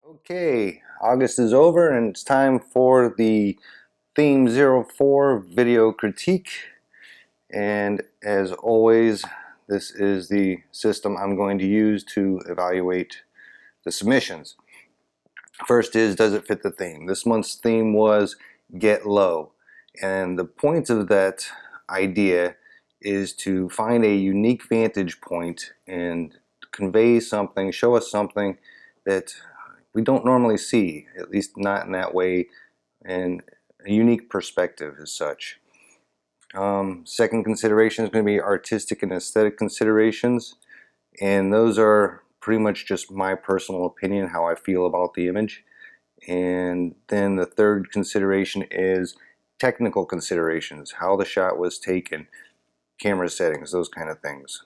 Okay, August is over and it's time for the Theme 04 video critique. And as always, this is the system I'm going to use to evaluate the submissions. First is, does it fit the theme? This month's theme was Get Low. And the point of that idea is to find a unique vantage point and convey something, show us something that we don't normally see, at least not in that way, and a unique perspective as such. Second consideration is going to be artistic and aesthetic considerations, and those are pretty much just my personal opinion, how I feel about the image. And then the third consideration is technical considerations, how the shot was taken, camera settings, those kind of things.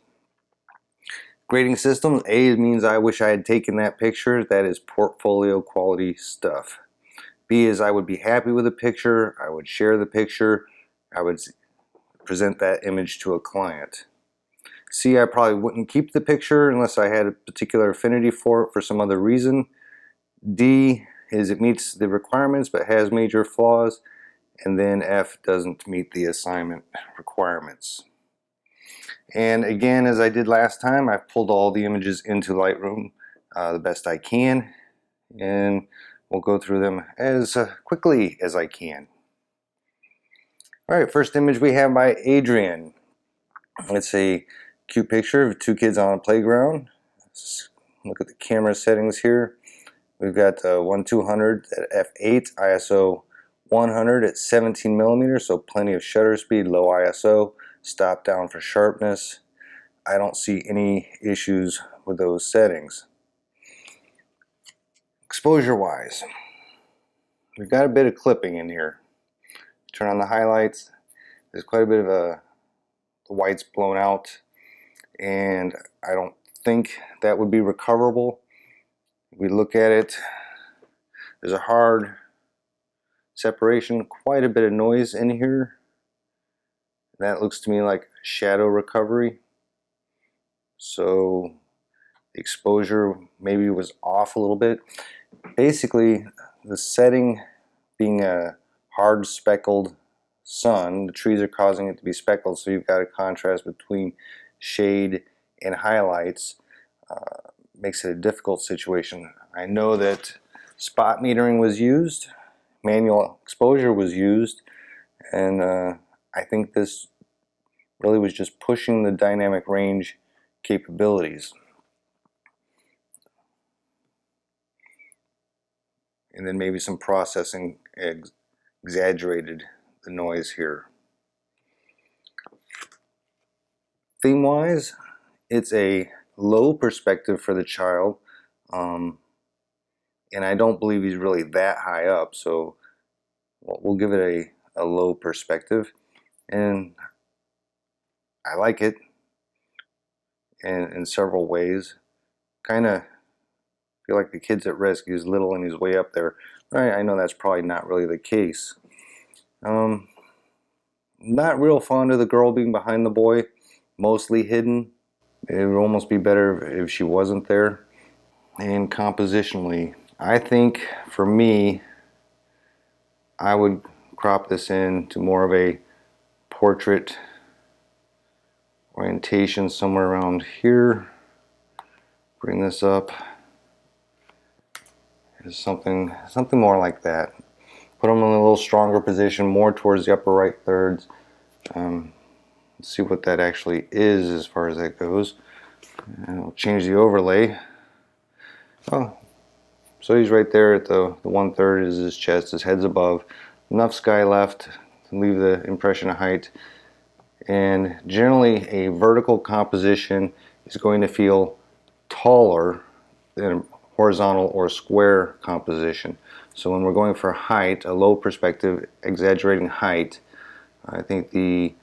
Grading system, A means I wish I had taken that picture. That is portfolio quality stuff. B is I would be happy with the picture, I would share the picture, I would present that image to a client. C, I probably wouldn't keep the picture unless I had a particular affinity for it for some other reason. D is it meets the requirements but has major flaws. And then F doesn't meet the assignment requirements. And again, as I did last time, I've pulled all the images into Lightroom the best I can, and we'll go through them as quickly as I can. Alright, first image we have by Adrian. It's a cute picture of two kids on a playground. Let's look at the camera settings here. We've got 1/200 at f8, ISO 100 at 17 millimeters, so plenty of shutter speed, low ISO, stop down for sharpness. I don't see any issues with those settings. Exposure wise, we've got a bit of clipping in here. Turn on the highlights, there's quite a bit of the white's blown out, and I don't think that would be recoverable. If we look at it, there's a hard separation, quite a bit of noise in here. That looks to me like shadow recovery. So the exposure maybe was off a little bit. Basically, the setting being a hard speckled sun, the trees are causing it to be speckled, so you've got a contrast between shade and highlights. Makes it a difficult situation. I know that spot metering was used, manual exposure was used, and I think this really was just pushing the dynamic range capabilities. And then maybe some processing exaggerated the noise here. Theme-wise, it's a low perspective for the child, and I don't believe he's really that high up, so we'll give it a low perspective, and I like it in several ways. Kind of feel like the kid's at risk. He's little and he's way up there. I know that's probably not really the case. Not real fond of the girl being behind the boy, mostly hidden. It would almost be better if she wasn't there. And compositionally, I think for me, I would crop this in to more of a portrait orientation, somewhere around here. Bring this up. Something more like that. Put them in a little stronger position, more towards the upper right thirds. Let's see what that actually is as far as that goes. And we'll change the overlay. Oh, so he's right there at the 1/3 is his chest, his head's above. Enough sky left to leave the impression of height. And generally a vertical composition is going to feel taller than horizontal or square composition. So when we're going for height, a low perspective, exaggerating height, I think the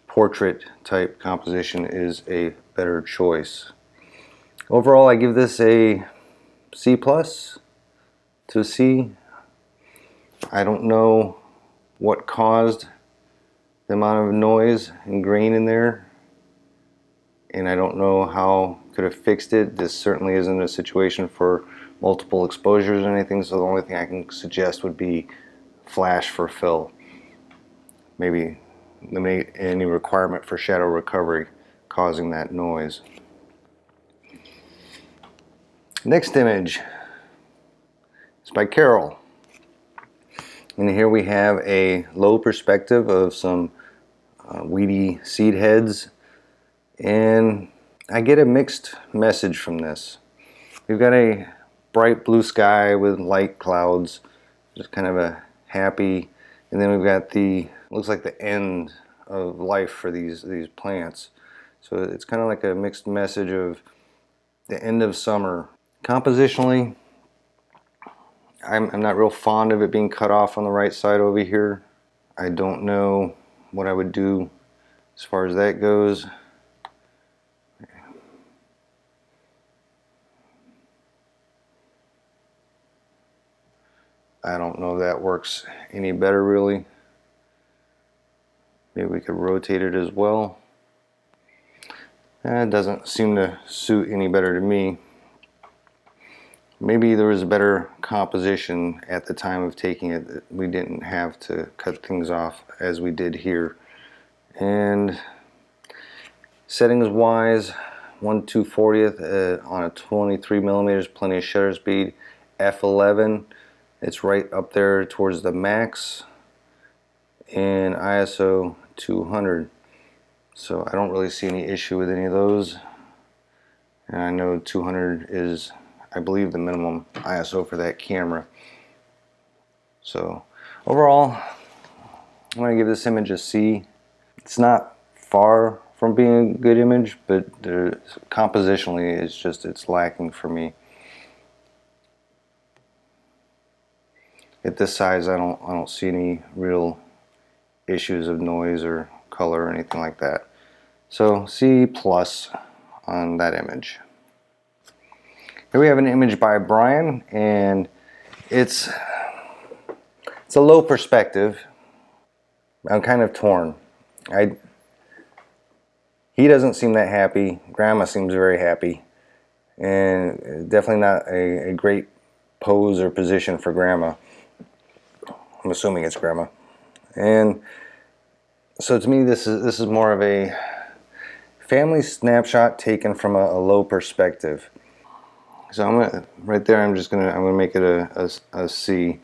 portrait type composition is a better choice. Overall, I give this a C+ to C. I don't know what caused the amount of noise and grain in there, and I don't know how could have fixed it. This certainly isn't a situation for multiple exposures or anything, so the only thing I can suggest would be flash for fill. Maybe eliminate any requirement for shadow recovery causing that noise. Next image is by Carol. And here we have a low perspective of some weedy seed heads, and I get a mixed message from this. We've got a bright blue sky with light clouds, just kind of a happy, and then we've got the, looks like the end of life for these plants. So it's kind of like a mixed message of the end of summer. Compositionally, I'm not real fond of it being cut off on the right side over here. I don't know what I would do as far as that goes. I don't know if that works any better really. Maybe we could rotate it as well. It doesn't seem to suit any better to me. Maybe there was a better composition at the time of taking it, that we didn't have to cut things off as we did here. And settings wise, 1/240th on a 23 millimeters, plenty of shutter speed. f11, it's right up there towards the max, and ISO 200. So I don't really see any issue with any of those. And I know 200 is, I believe, the minimum ISO for that camera. So overall, I'm going to give this image a C. It's not far from being a good image, but compositionally it's lacking for me. At this size, I don't see any real issues of noise or color or anything like that. So C+ on that image. Here we have an image by Brian, and it's a low perspective. I'm kind of torn. He doesn't seem that happy. Grandma seems very happy, and definitely not a great pose or position for Grandma. I'm assuming it's Grandma. And so to me, this is more of a family snapshot taken from a low perspective. So I'm gonna, right there, I'm gonna make it a C.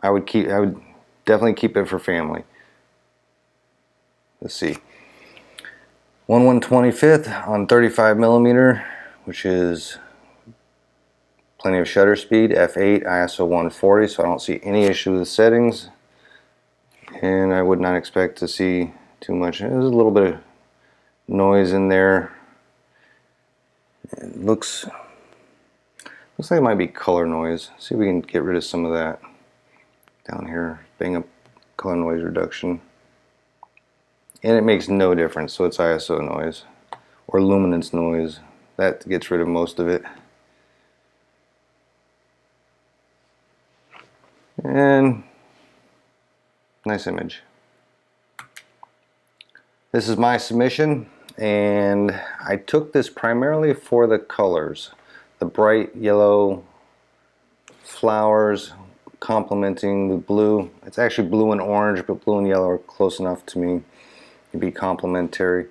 I would definitely keep it for family. Let's see. 1/125th on 35 millimeter, which is plenty of shutter speed. f8, ISO 140, so I don't see any issue with the settings. And I would not expect to see too much. There's a little bit of noise in there. It looks like it might be color noise. See if we can get rid of some of that down here. Bang up color noise reduction. And it makes no difference, so it's ISO noise or luminance noise. That gets rid of most of it. And nice image. This is my submission, and I took this primarily for the colors. The bright yellow flowers complementing the blue. It's actually blue and orange, but blue and yellow are close enough to me to be complementary.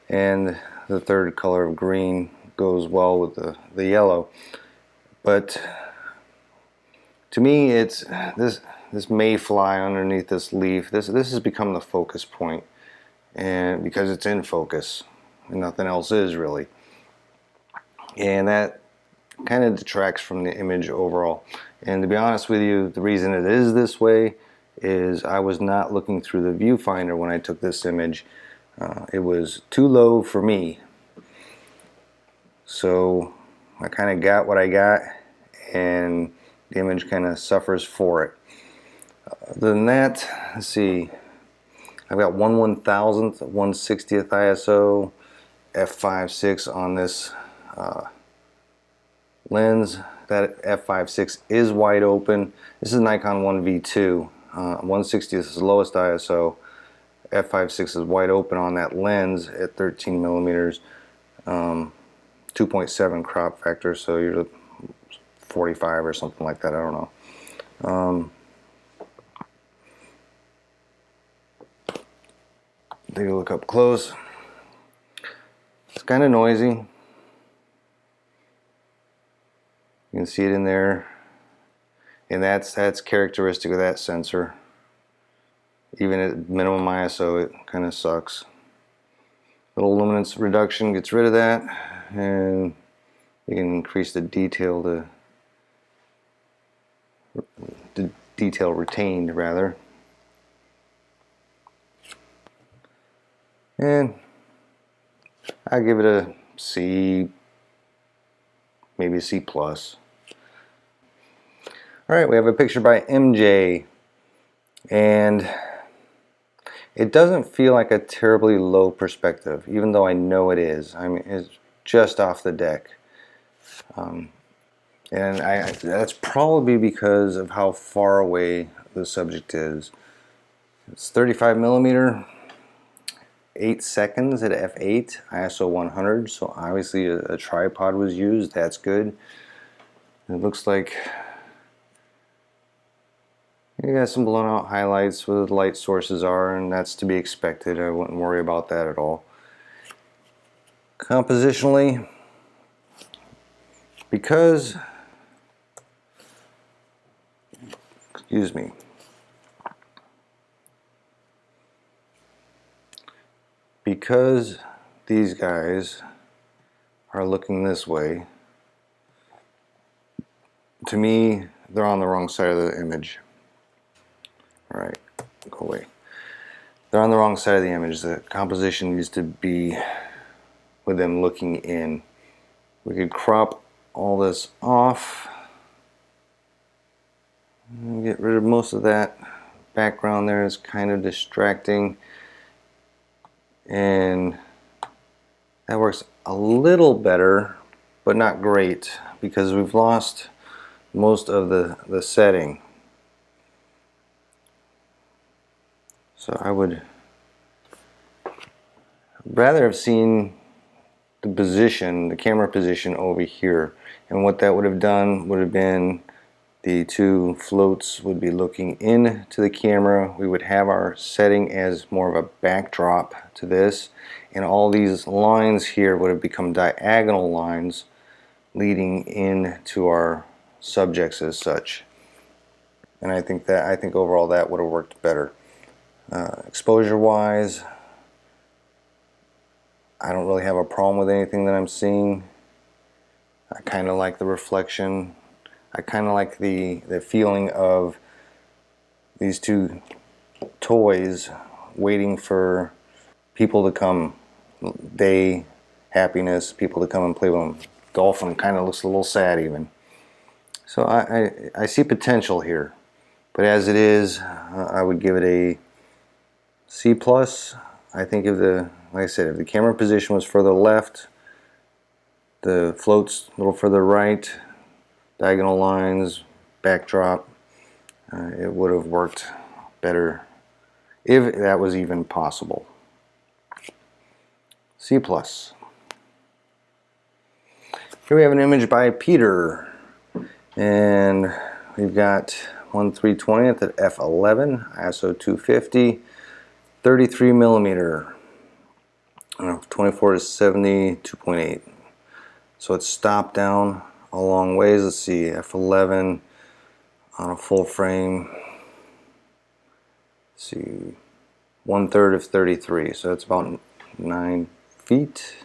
And the third color of green goes well with the yellow. But to me, it's this mayfly underneath this leaf. This has become the focus point, and because it's in focus, and nothing else is really. And that kind of detracts from the image overall. And to be honest with you, the reason it is this way is I was not looking through the viewfinder when I took this image. It was too low for me. So I kind of got what I got, and the image kind of suffers for it. Other than that, let's see, I've got 1/1000th, 1/60th ISO, f5.6 on this lens. That f5.6 is wide open. This is Nikon 1V2. 1/60th is the lowest ISO. f5.6 is wide open on that lens at 13 millimeters. 2.7 crop factor, so you're 45 or something like that. I don't know. Take a look up close. It's kind of noisy. You can see it in there, and that's characteristic of that sensor. Even at minimum ISO, it kind of sucks. Little luminance reduction gets rid of that, and you can increase the detail to the detail retained rather. And I give it a C, maybe a C+. Alright, we have a picture by MJ, and it doesn't feel like a terribly low perspective, even though I know it is. I mean, it's just off the deck. And that's probably because of how far away the subject is. It's 35 millimeter, 8 seconds at f8, ISO 100, so obviously a tripod was used. That's good. It looks like you got some blown out highlights where the light sources are, and that's to be expected. I wouldn't worry about that at all. Compositionally, because because these guys are looking this way, to me they're on the wrong side of the image. Alright, go away. They're on the wrong side of the image. The composition needs to be with them looking in. We could crop all this off and get rid of most of that background there. Is kind of distracting, and that works a little better, but not great, because we've lost most of the setting. So I would rather have seen the position, the camera position over here, and what that would have done would have been the two floats would be looking into the camera. We would have our setting as more of a backdrop to this, and all these lines here would have become diagonal lines leading into our subjects as such. And I think overall that would have worked better. Exposure wise, I don't really have a problem with anything that I'm seeing. I kind of like the reflection. I kind of like the feeling of these two toys waiting for people to come. Day, happiness, people to come and play with them. Dolphin kind of looks a little sad even. So I see potential here. But as it is, I would give it a C+. I think like I said, if the camera position was further left, the floats a little further right, diagonal lines, backdrop, it would have worked better if that was even possible. C+. Here we have an image by Peter, and we've got 1/3/20th at f11, ISO 250, 33 millimeter, 24-70, 2.8. So it's stopped down a long ways. Let's see, f11 on a full frame. Let's see, 1/3 of 33, so that's about 9 feet.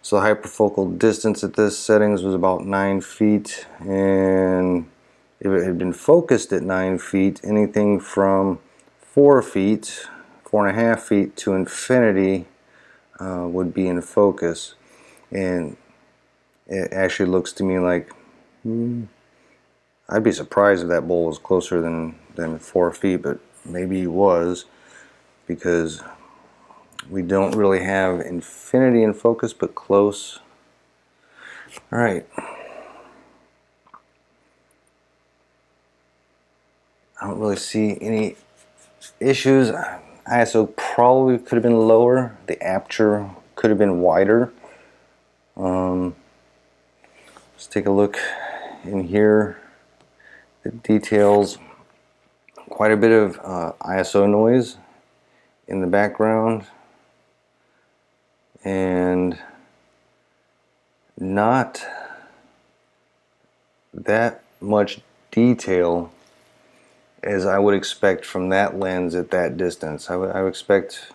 So the hyperfocal distance at this settings was about 9 feet, and if it had been focused at 9 feet, anything from 4 feet, 4.5 feet to infinity would be in focus. And it actually looks to me like I'd be surprised if that bull was closer than 4 feet, but maybe he was, because we don't really have infinity in focus, but close. All right. I don't really see any issues. ISO probably could have been lower. The aperture could have been wider. Let's take a look in here. The details, quite a bit of ISO noise in the background, and not that much detail as I would expect from that lens at that distance. I would expect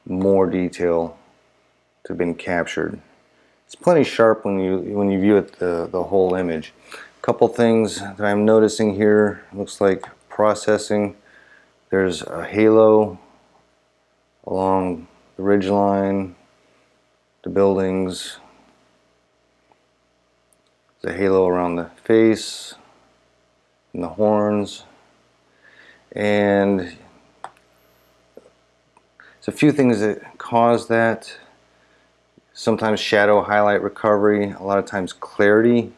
more detail to have been captured. It's plenty sharp when you view it the whole image. A couple things that I'm noticing here. Looks like processing. There's a halo along the ridge line, the buildings. There's a halo around the face and the horns. And there's a few things that cause that. Sometimes shadow highlight recovery, a lot of times clarity.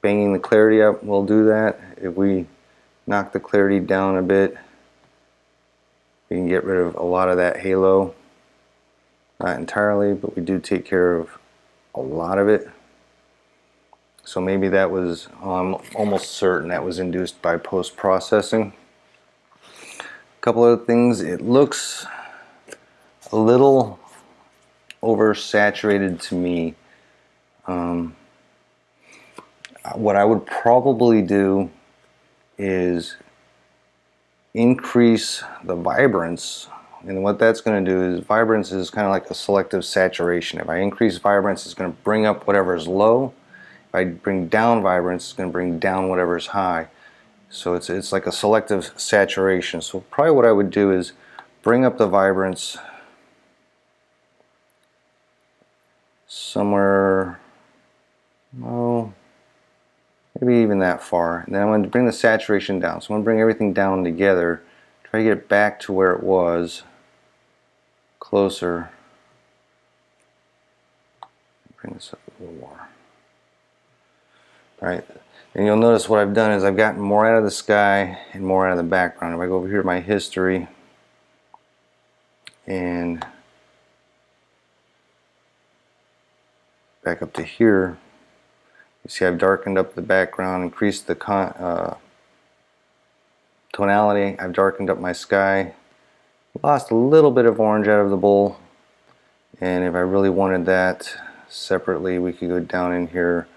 Banging the clarity up will do that. If we knock the clarity down a bit, we can get rid of a lot of that halo. Not entirely, but we do take care of a lot of it. So maybe that was, I'm almost certain that was induced by post-processing. A couple other things, it looks a little oversaturated to me. What I would probably do is increase the vibrance, and what that's going to do is, vibrance is kind of like a selective saturation. If I increase vibrance, it's going to bring up whatever is low. If I bring down vibrance, it's going to bring down whatever is high. So it's like a selective saturation. So probably what I would do is bring up the vibrance somewhere, oh, maybe even that far. And then I'm going to bring the saturation down. So I'm going to bring everything down together, try to get it back to where it was, closer. Bring this up a little more. All right, and you'll notice what I've done is I've gotten more out of the sky and more out of the background. If I go over here to my history and back up to here, you see I've darkened up the background, increased the tonality. I've darkened up my sky, lost a little bit of orange out of the bowl, and if I really wanted that separately, we could go down in here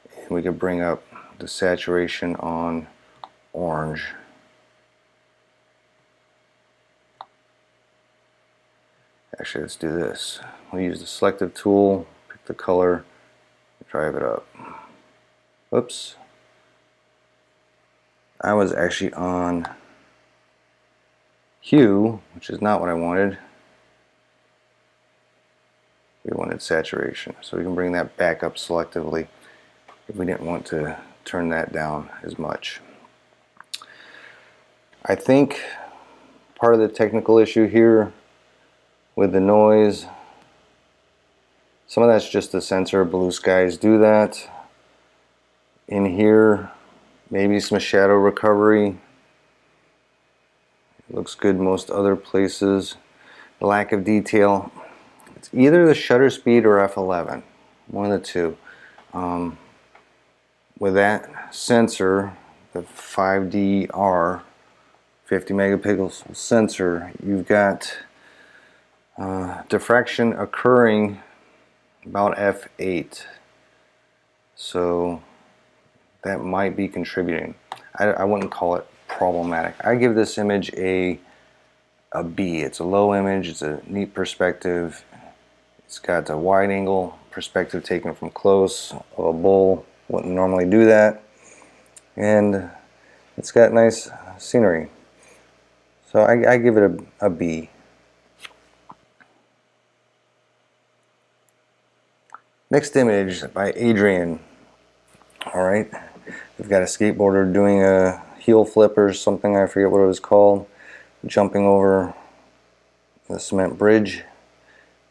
and we could bring up the saturation on orange. Actually, let's do this. We'll use the selective tool, pick the color, drive it up. Oops. I was actually on hue, which is not what I wanted. We wanted saturation, so we can bring that back up selectively if we didn't want to turn that down as much. I think part of the technical issue here with the noise, some of that's just the sensor. Blue skies do that. In here, maybe some shadow recovery. It looks good most other places. The lack of detail, it's either the shutter speed or f11, one of the two. With that sensor, the 5DR 50 megapixel sensor, you've got diffraction occurring about f8, so that might be contributing. I wouldn't call it problematic. I give this image a B. It's a low image, it's a neat perspective, it's got a wide angle perspective taken from close. A bull wouldn't normally do that, and it's got nice scenery. So I give it a B. Next image by Adrian. Alright, we've got a skateboarder doing a heel flip or something, I forget what it was called, jumping over the cement bridge.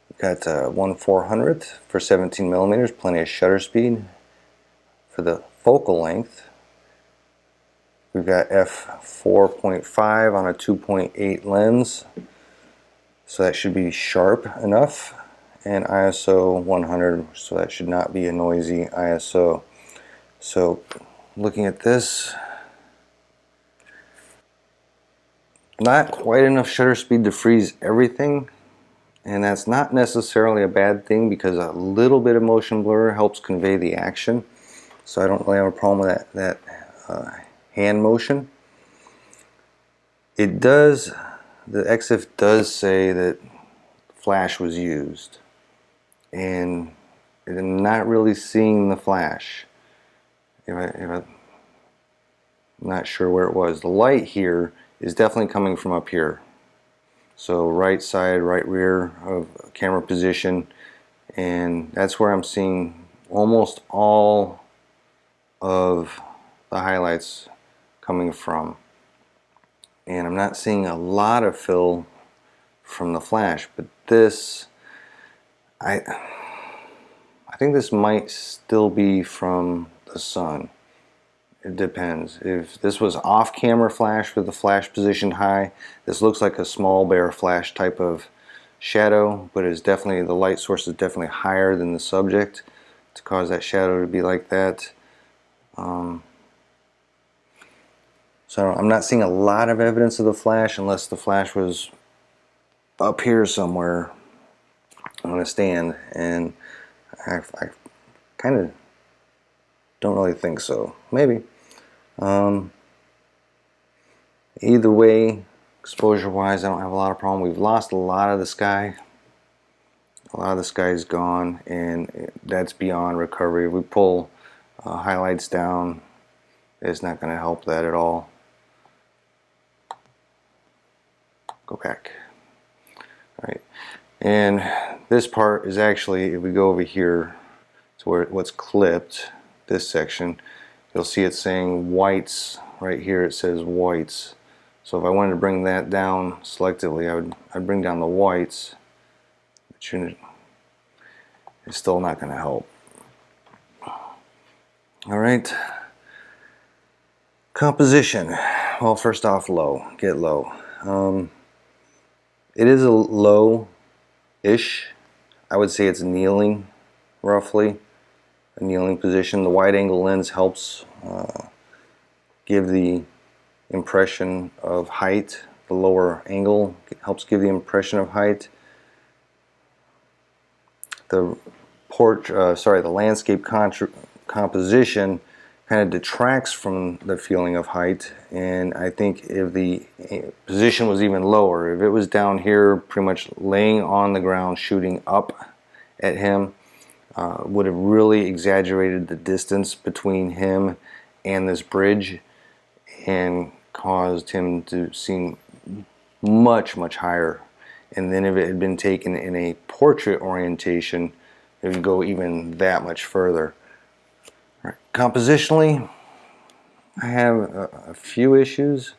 We've got 1/400th for 17 millimeters, plenty of shutter speed. For the focal length, we've got f4.5 on a 2.8 lens, so that should be sharp enough. and ISO 100, so that should not be a noisy ISO. So looking at this, not quite enough shutter speed to freeze everything, and that's not necessarily a bad thing because a little bit of motion blur helps convey the action. So I don't really have a problem with that hand motion. It does, the EXIF does say that flash was used, and I'm not really seeing the flash. I'm not sure where it was. The light here is definitely coming from up here. So right side, right rear of camera position, and that's where I'm seeing almost all of the highlights coming from. And I'm not seeing a lot of fill from the flash, but this, I think this might still be from the sun. It depends. If this was off-camera flash with the flash positioned high, this looks like a small bear flash type of shadow, but it's definitely, the light source is definitely higher than the subject to cause that shadow to be like that. So I'm not seeing a lot of evidence of the flash unless the flash was up here somewhere on a stand, and I kind of don't really think so. Maybe. Either way, exposure wise, I don't have a lot of problem. We've lost a lot of the sky. A lot of the sky is gone, and that's beyond recovery. If we pull highlights down, it's not going to help that at all. Go back. All right. And this part is actually, if we go over here to where what's clipped, this section, you'll see it saying whites. Right here it says whites. So if I wanted to bring that down selectively, I'd bring down the whites, but it's still not going to help. All right. Composition. Well, first off, low. Get low. It is a low-ish. I would say it's kneeling, roughly. A kneeling position. The wide-angle lens helps give the impression of height. The lower angle helps give the impression of height. The landscape composition kind of detracts from the feeling of height, and I think if the position was even lower, if it was down here pretty much laying on the ground shooting up at him, would have really exaggerated the distance between him and this bridge and caused him to seem much higher. And then if it had been taken in a portrait orientation, it would go even that much further. Right. Compositionally, I have a few issues.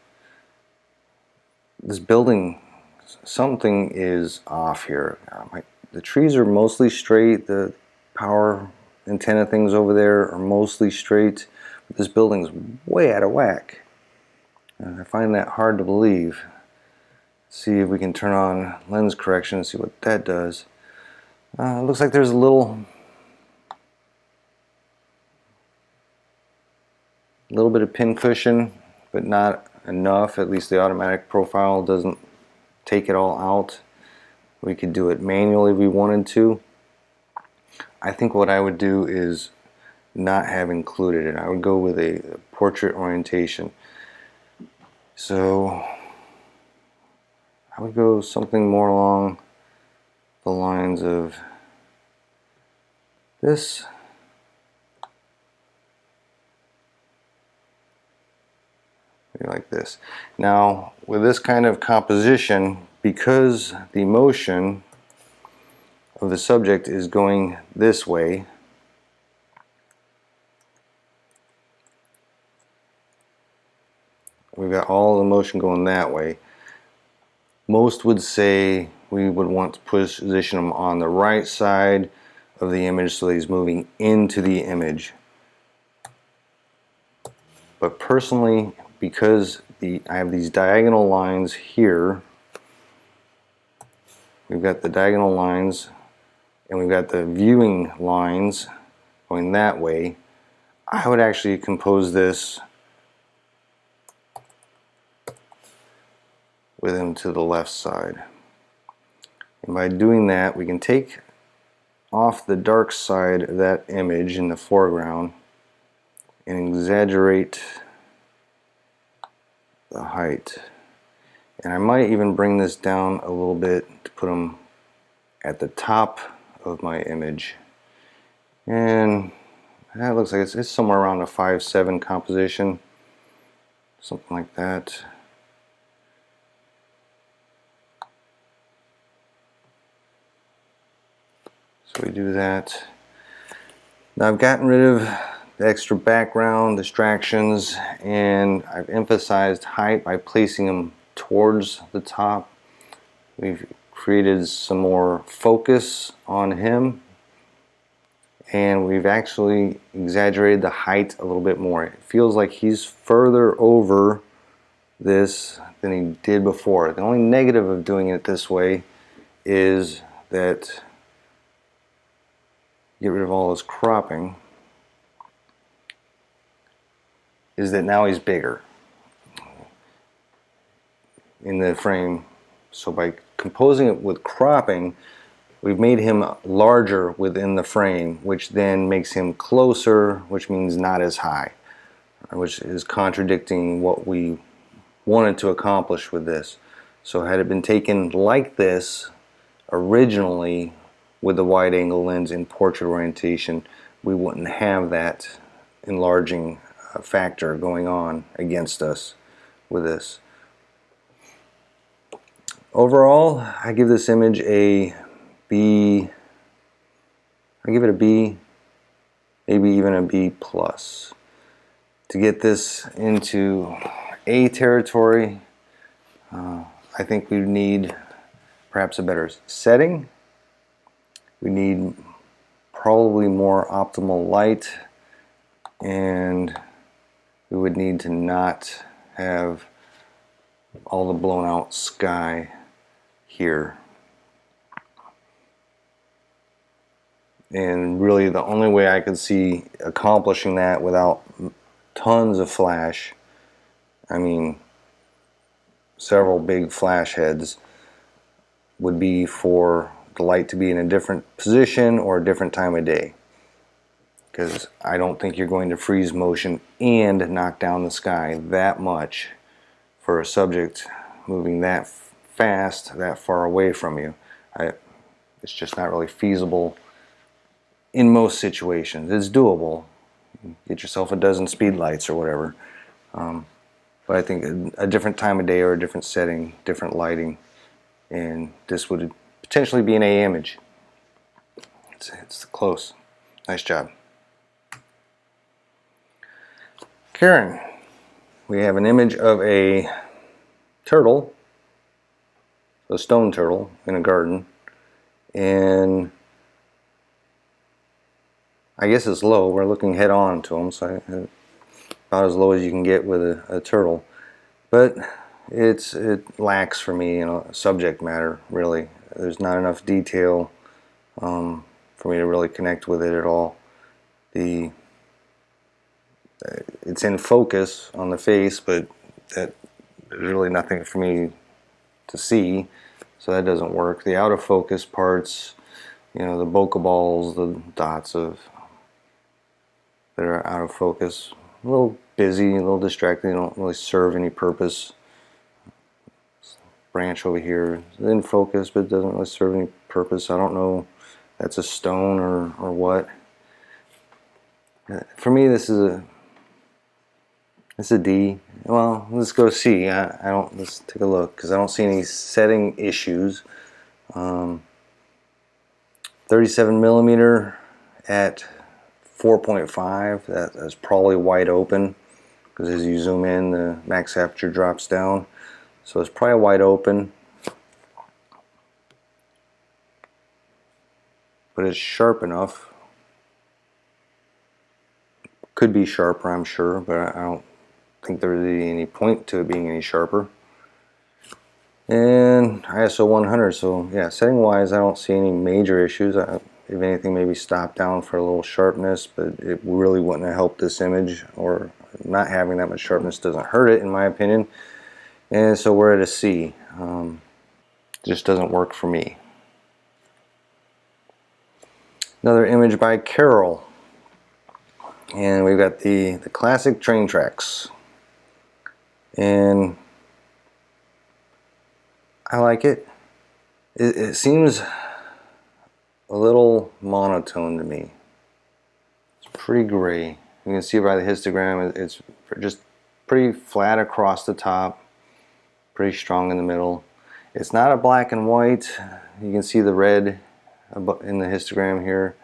This building, something is off here. The trees are mostly straight. The power antenna things over there are mostly straight. But this building's way out of whack. I find that hard to believe. See if we can turn on lens correction and see what that does. It looks like there's a little bit of pin cushion, but not enough. At least the automatic profile doesn't take it all out. We could do it manually if we wanted to. I think what I would do is not have included it. I would go with a portrait orientation. So I would go something more along the lines of this. Maybe like this. Now, with this kind of composition, because the motion of the subject is going this way, we've got all the motion going that way. Most would say we would want to position him on the right side of the image so that he's moving into the image. But personally, because I have these diagonal lines here, we've got the diagonal lines and we've got the viewing lines going that way, I would actually compose this with him to the left side. And by doing that, we can take off the dark side of that image in the foreground and exaggerate the height. And I might even bring this down a little bit to put him at the top of my image. And that looks like it's somewhere around a 5:7 composition, something like that. So we do that. Now I've gotten rid of the extra background distractions, and I've emphasized height by placing them towards the top. We've created some more focus on him, and we've actually exaggerated the height a little bit more. It feels like he's further over this than he did before. The only negative of doing it this way is that, get rid of all this cropping, is that now he's bigger in the frame. So by composing it with cropping, we've made him larger within the frame, which then makes him closer, which means not as high, which is contradicting what we wanted to accomplish with this. So had it been taken like this originally with the wide angle lens in portrait orientation, we wouldn't have that enlarging factor going on against us with this. Overall, I give this image a B. I give it a B, maybe even a B plus. To get this into A territory, I think we need perhaps a better setting. We need probably more optimal light, and we would need to not have all the blown out sky here. And really the only way I could see accomplishing that without tons of flash, I mean several big flash heads, would be for the light to be in a different position or a different time of day. Because I don't think you're going to freeze motion and knock down the sky that much for a subject moving that fast, that far away from you. It's just not really feasible in most situations. It's doable. Get yourself a dozen speed lights or whatever. But I think a different time of day or a different setting, different lighting, and this would potentially be an A image. It's close. Nice job. Karen, we have an image of a turtle, a stone turtle in a garden, and I guess it's low. We're looking head on to him, so about as low as you can get with a turtle. But it lacks for me, subject matter, really. There's not enough detail for me to really connect with it at all. It's in focus on the face, but there's really nothing for me to see, so that doesn't work. The out of focus parts, the bokeh balls, the dots that are out of focus, a little busy, a little distracting. They don't really serve any purpose. Branch over here is in focus, but it doesn't really serve any purpose. I don't know if that's a stone or what. For me, this is a D. Well, let's go C. Let's take a look, because I don't see any setting issues. 37mm at 4.5. That's probably wide open, because as you zoom in, the max aperture drops down. So it's probably wide open, but it's sharp enough. Could be sharper, I'm sure, but I don't think there's any point to it being any sharper. And ISO 100, so yeah, setting wise I don't see any major issues. if anything, maybe stop down for a little sharpness, but it really wouldn't have helped this image, or not having that much sharpness doesn't hurt it, in my opinion. And so we're at a C. Just doesn't work for me. Another image by Carol, and we've got the classic train tracks, and I like it. It seems a little monotone to me. It's pretty gray. You can see by the histogram it's just pretty flat across the top, pretty strong in the middle. It's not a black and white. You can see the red in the histogram here,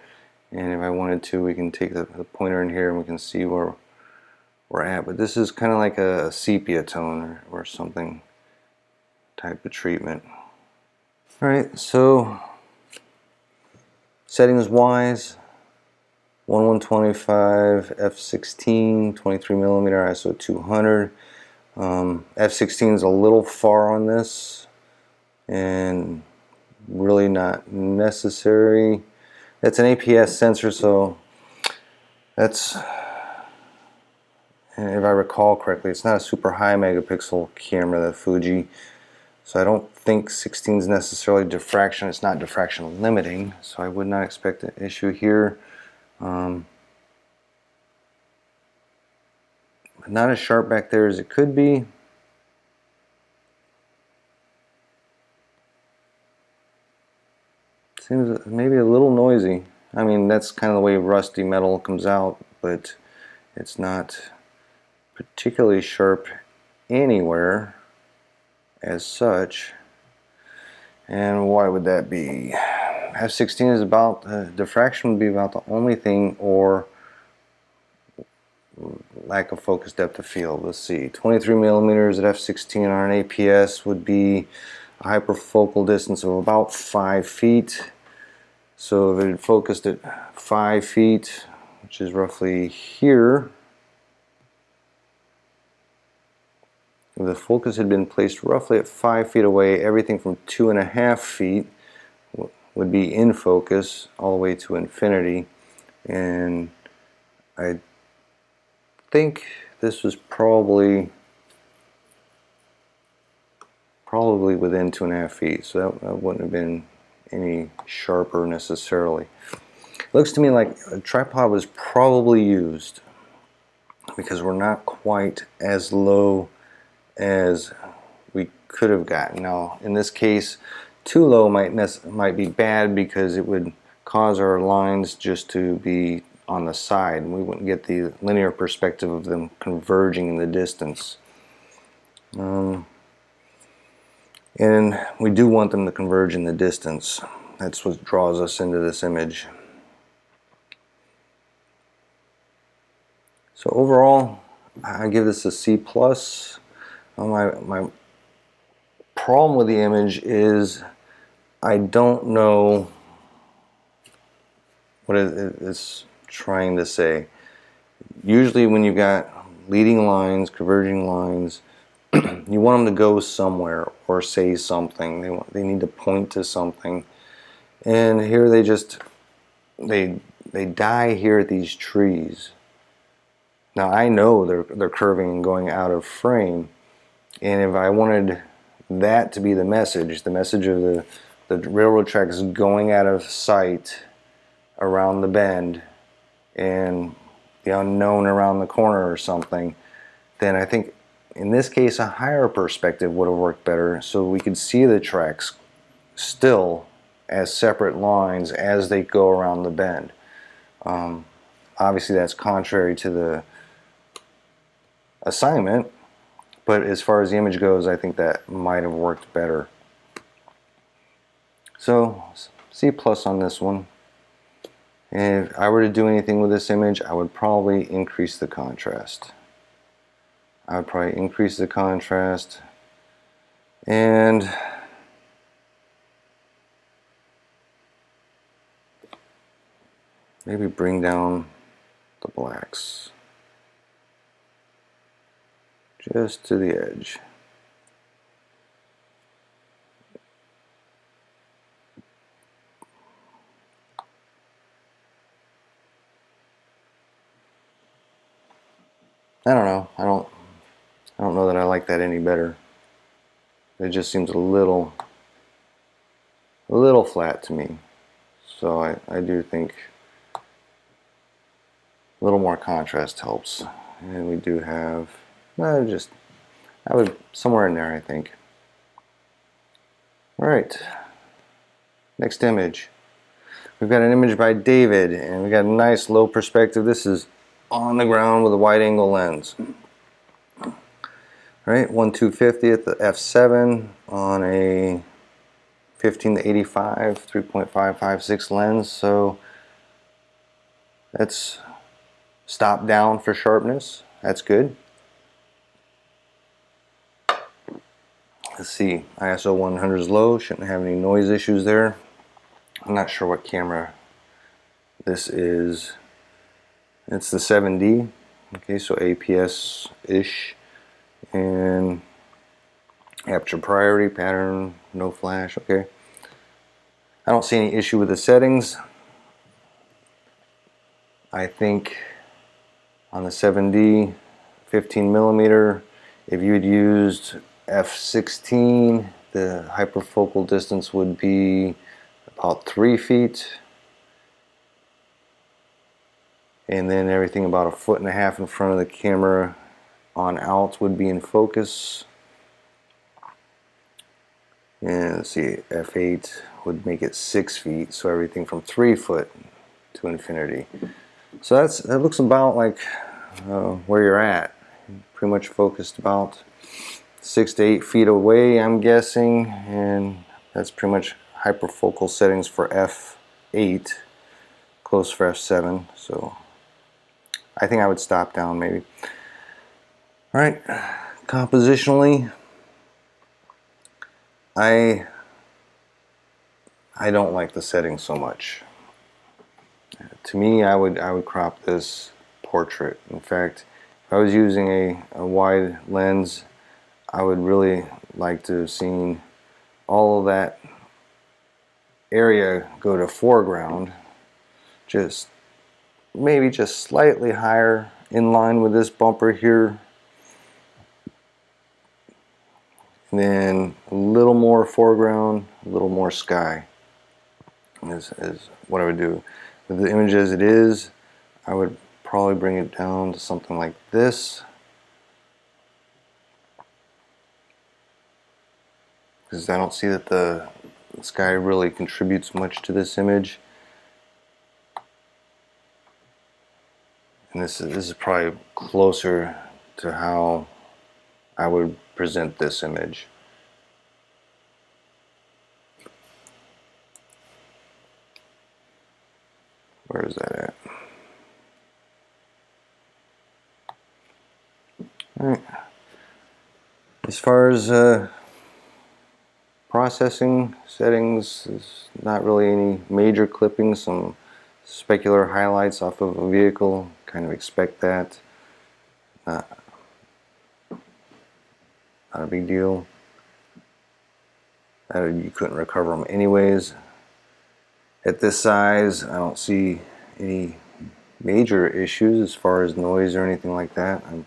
and if I wanted to, we can take the pointer in here and we can see where we're at. But this is kind of like a sepia tone or something type of treatment. Alright, so settings wise, 1125 f16, 23mm ISO 200. F16 is a little far on this and really not necessary. It's an APS sensor, so that's, and if I recall correctly, it's not a super high megapixel camera, that Fuji. So I don't think 16 is necessarily diffraction. It's not diffraction limiting, so I would not expect an issue here. But not as sharp back there as it could be. Seems maybe a little noisy. I mean, that's kind of the way rusty metal comes out, but it's not particularly sharp anywhere as such. And why would that be? F16 is about, diffraction would be about the only thing, or lack of focus depth of field. Let's see, 23mm at f16 on an APS would be a hyperfocal distance of about 5 feet. So if it had focused at 5 feet, which is roughly here, if the focus had been placed roughly at 5 feet away, everything from 2.5 feet would be in focus all the way to infinity. And I think this was probably within 2.5 feet, so that wouldn't have been any sharper necessarily. It looks to me like a tripod was probably used, because we're not quite as low as we could have gotten. Now in this case, too low might be bad, because it would cause our lines just to be on the side, and we wouldn't get the linear perspective of them converging in the distance. And we do want them to converge in the distance. That's what draws us into this image. So overall, I give this a C+. My problem with the image is I don't know what it is trying to say. Usually when you've got leading lines, converging lines, you want them to go somewhere or say something. They need to point to something. And here they just, they die here at these trees. Now I know they're curving and going out of frame, and if I wanted that to be the message of the railroad tracks going out of sight around the bend and the unknown around the corner or something, then I think in this case a higher perspective would have worked better, so we could see the tracks still as separate lines as they go around the bend. Obviously that's contrary to the assignment, but as far as the image goes, I think that might have worked better. So C+ on this one. And if I were to do anything with this image, I would probably increase the contrast. And maybe bring down the blacks just to the edge. I don't know. I don't know that I like that any better. It just seems a little flat to me. So I do think a little more contrast helps. And we do have I would somewhere in there, I think. All right. Next image. We've got an image by David, and we got a nice low perspective. This is on the ground with a wide angle lens. All right, 1/250 at the f7 on a 15 to 85 3.556 lens. So that's stop down for sharpness. That's good. Let's see, ISO 100 is low, shouldn't have any noise issues there. I'm not sure what camera this is. It's the 7D, okay, so APS-ish, and aperture priority, pattern, no flash, okay. I don't see any issue with the settings. I think on the 7D, 15mm, if you had used f16, the hyperfocal distance would be about 3 feet, and then everything about 1.5 feet in front of the camera on out would be in focus. And let's see, f8 would make it 6 feet, so everything from 3 foot to infinity. So that looks about like where you're at. Pretty much focused about 6 to 8 feet away, I'm guessing, and that's pretty much hyperfocal settings for f8, close for f7. So I think I would stop down maybe. All right, compositionally, I don't like the settings so much. To me, I would crop this portrait. In fact, if I was using a wide lens, I would really like to have seen all of that area go to foreground, just maybe just slightly higher in line with this bumper here, and then a little more foreground, a little more sky is what I would do. With the image as it is, I would probably bring it down to something like this, because I don't see that the sky really contributes much to this image. And this is probably closer to how I would present this image. Where is that at? All right. As far as processing settings, there's not really any major clippings, some specular highlights off of a vehicle, kind of expect that. Not a big deal. You couldn't recover them anyways. At this size, I don't see any major issues as far as noise or anything like that. I'm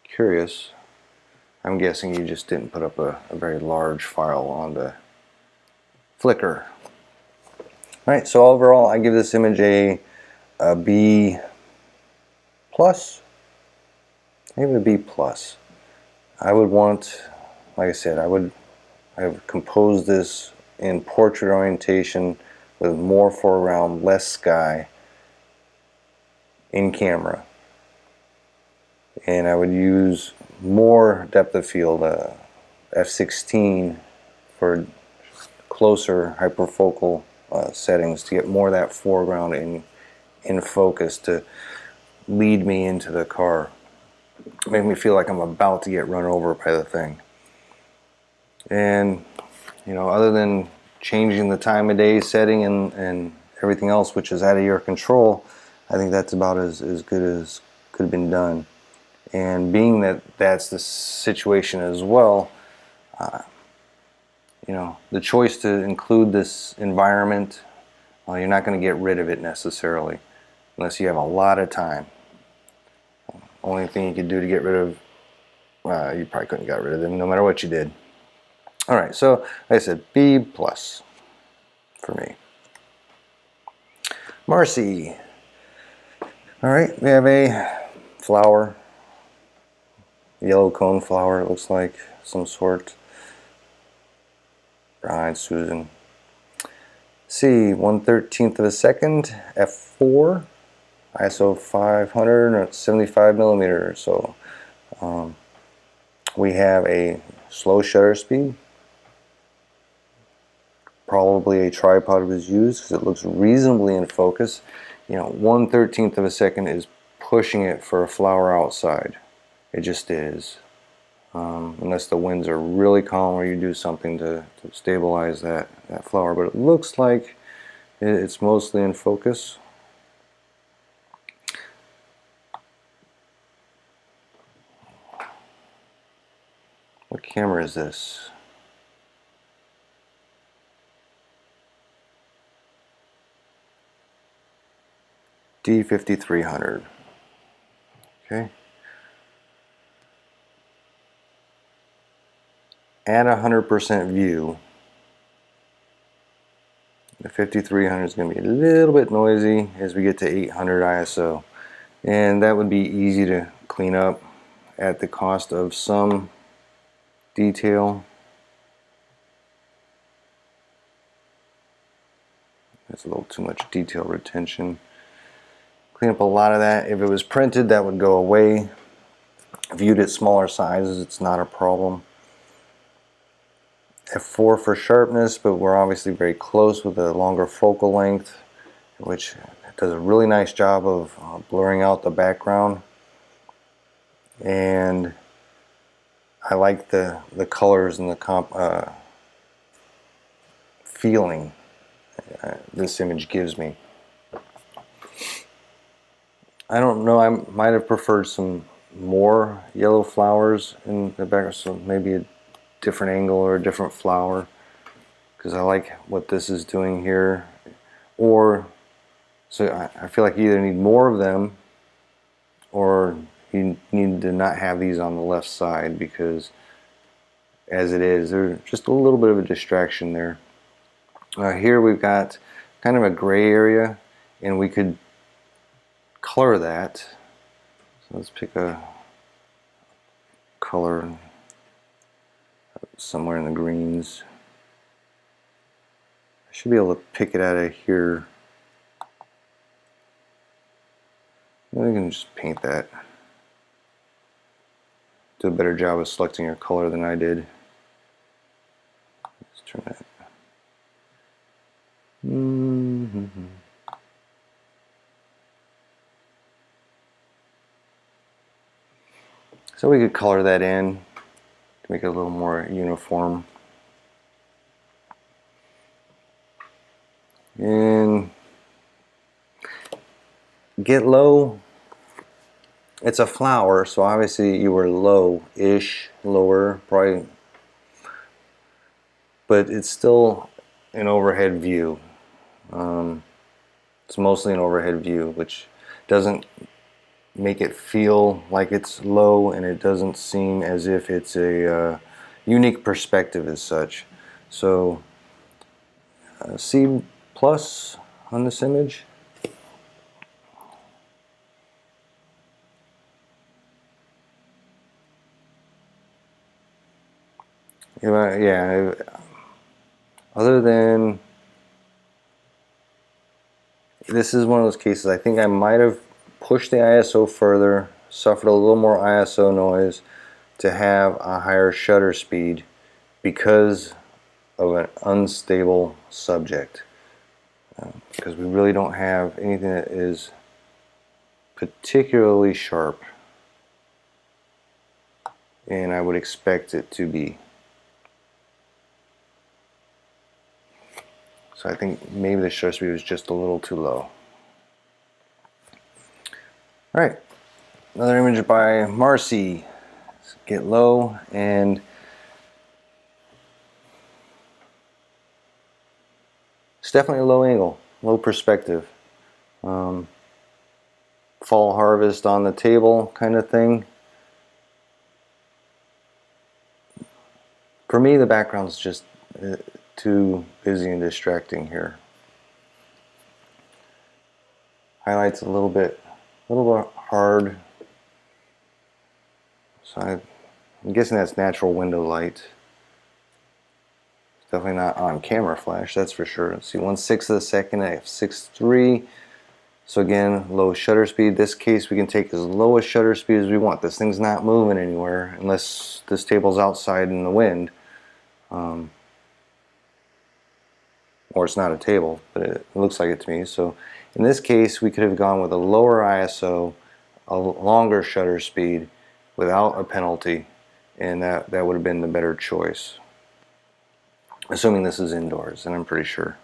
curious. I'm guessing you just didn't put up a very large file on the Flickr. Alright, so overall I give this image a B plus, maybe a B plus. I would want, like I said, I've composed this in portrait orientation with more foreground, less sky in camera. And I would use more depth of field, f16 for closer hyperfocal settings to get more of that foreground in focus to lead me into the car. Make me feel like I'm about to get run over by the thing. And you know, other than changing the time of day setting and everything else which is out of your control, I think that's about as good as could have been done. And being that that's the situation as well, you know, the choice to include this environment, you're not going to get rid of it necessarily. unless you have a lot of time. Only thing you could do to get rid of, you probably couldn't get rid of them no matter what you did. All right, so like I said, B plus for me. Marcy. All right, we have a flower, yellow cone flower, it looks like, some sort. Brown-eyed Susan. C, 1/13 of a second, f4, ISO 575 millimeters. So we have a slow shutter speed. Probably a tripod was used because it looks reasonably in focus. You know, 1/13 of a second is pushing it for a flower outside. It just is. Unless the winds are really calm or you do something to stabilize that flower. But it looks like it's mostly in focus. What camera is this? D5300. Okay. At 100% view, the 5300 is going to be a little bit noisy as we get to 800 ISO. And that would be easy to clean up at the cost of some detail. That's a little too much detail retention. Clean up a lot of that. If it was printed, that would go away. Viewed at smaller sizes, it's not a problem. F4 for sharpness, but we're obviously very close with a longer focal length, which does a really nice job of blurring out the background. And I like the colors and the feeling this image gives me. I don't know, I might have preferred some more yellow flowers in the background, so maybe a different angle or a different flower, because I like what this is doing here. Or so I feel like you either need more of them or you need to not have these on the left side, because as it is, they're just a little bit of a distraction there. Here we've got kind of a gray area, and we could color that. So let's pick a color somewhere in the greens. I should be able to pick it out of here. We can just paint that. Do a better job of selecting your color than I did. Let's turn that. So we could color that in to make it a little more uniform. And get low. It's a flower, so obviously you were low-ish, lower, probably, but it's still an overhead view. It's mostly an overhead view, which doesn't make it feel like it's low, and it doesn't seem as if it's a unique perspective as such. So C plus on this image. Yeah, other than this is one of those cases, I think I might have pushed the ISO further, suffered a little more ISO noise to have a higher shutter speed because of an unstable subject. Because we really don't have anything that is particularly sharp, and I would expect it to be. So I think maybe the shutter speed was just a little too low. Alright, another image by Marcy. Let's get low, and it's definitely a low angle, low perspective. fall harvest on the table kind of thing. For me, the background's just too busy and distracting here. Highlights a little bit hard. So I'm guessing that's natural window light. It's definitely not on camera flash, that's for sure. Let's see, 1/6 of a second at f6.3. So again, low shutter speed. This case we can take as low a shutter speed as we want. This thing's not moving anywhere unless this table's outside in the wind. Or it's not a table, but it looks like it to me. So in this case, we could have gone with a lower ISO, a longer shutter speed without a penalty, and that would have been the better choice. Assuming this is indoors, and I'm pretty sure.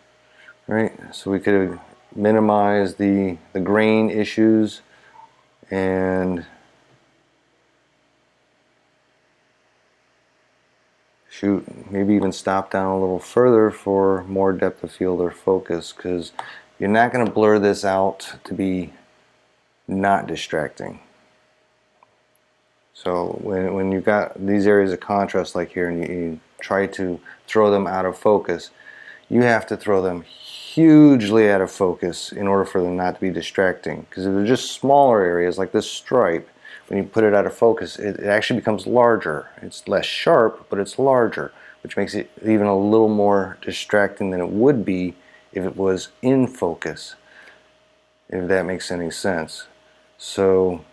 Right? So we could have minimized the grain issues and shoot, maybe even stop down a little further for more depth of field or focus, because you're not going to blur this out to be not distracting. So when you've got these areas of contrast like here and you try to throw them out of focus, you have to throw them hugely out of focus in order for them not to be distracting. Because if they're just smaller areas like this stripe, when you put it out of focus, it actually becomes larger. It's less sharp, but it's larger, which makes it even a little more distracting than it would be if it was in focus, if that makes any sense. So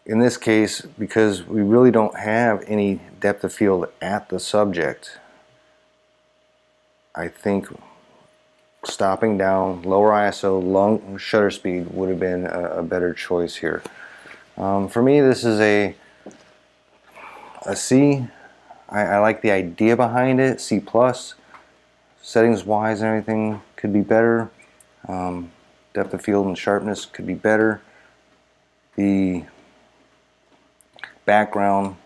in this case, because we really don't have any depth of field at the subject, I think stopping down, lower ISO, long shutter speed would have been a better choice here. For me, this is a C. I like the idea behind it, C+. Settings wise and everything could be better. Depth of field and sharpness could be better. The background,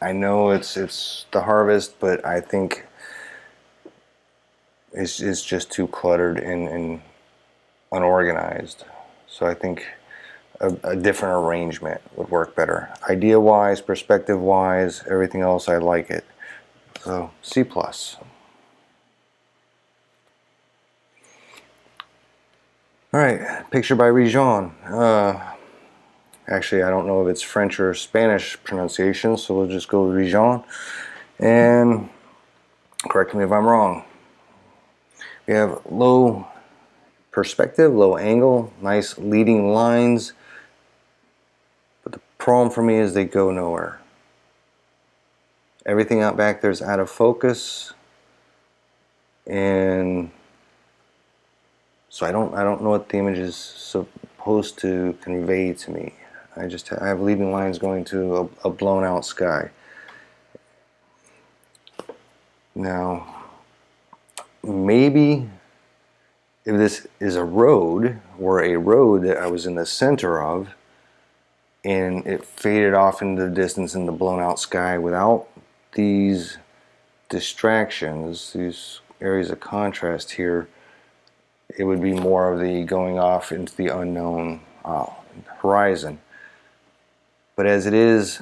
I know it's the harvest, but I think it's just too cluttered and unorganized. So I think a different arrangement would work better. Idea wise, perspective wise, everything else, I like it. So C+. Alright, picture by Rijon. Actually, I don't know if it's French or Spanish pronunciation, so we'll just go with Rijon. And correct me if I'm wrong. We have low perspective, low angle, nice leading lines. But the problem for me is they go nowhere. Everything out back there's out of focus. And so I don't know what the image is supposed to convey to me. I have leading lines going to a blown out sky. Now, maybe if this is a road, or a road that I was in the center of, and it faded off into the distance in the blown out sky without these distractions, these areas of contrast here, it would be more of the going off into the unknown horizon. But as it is,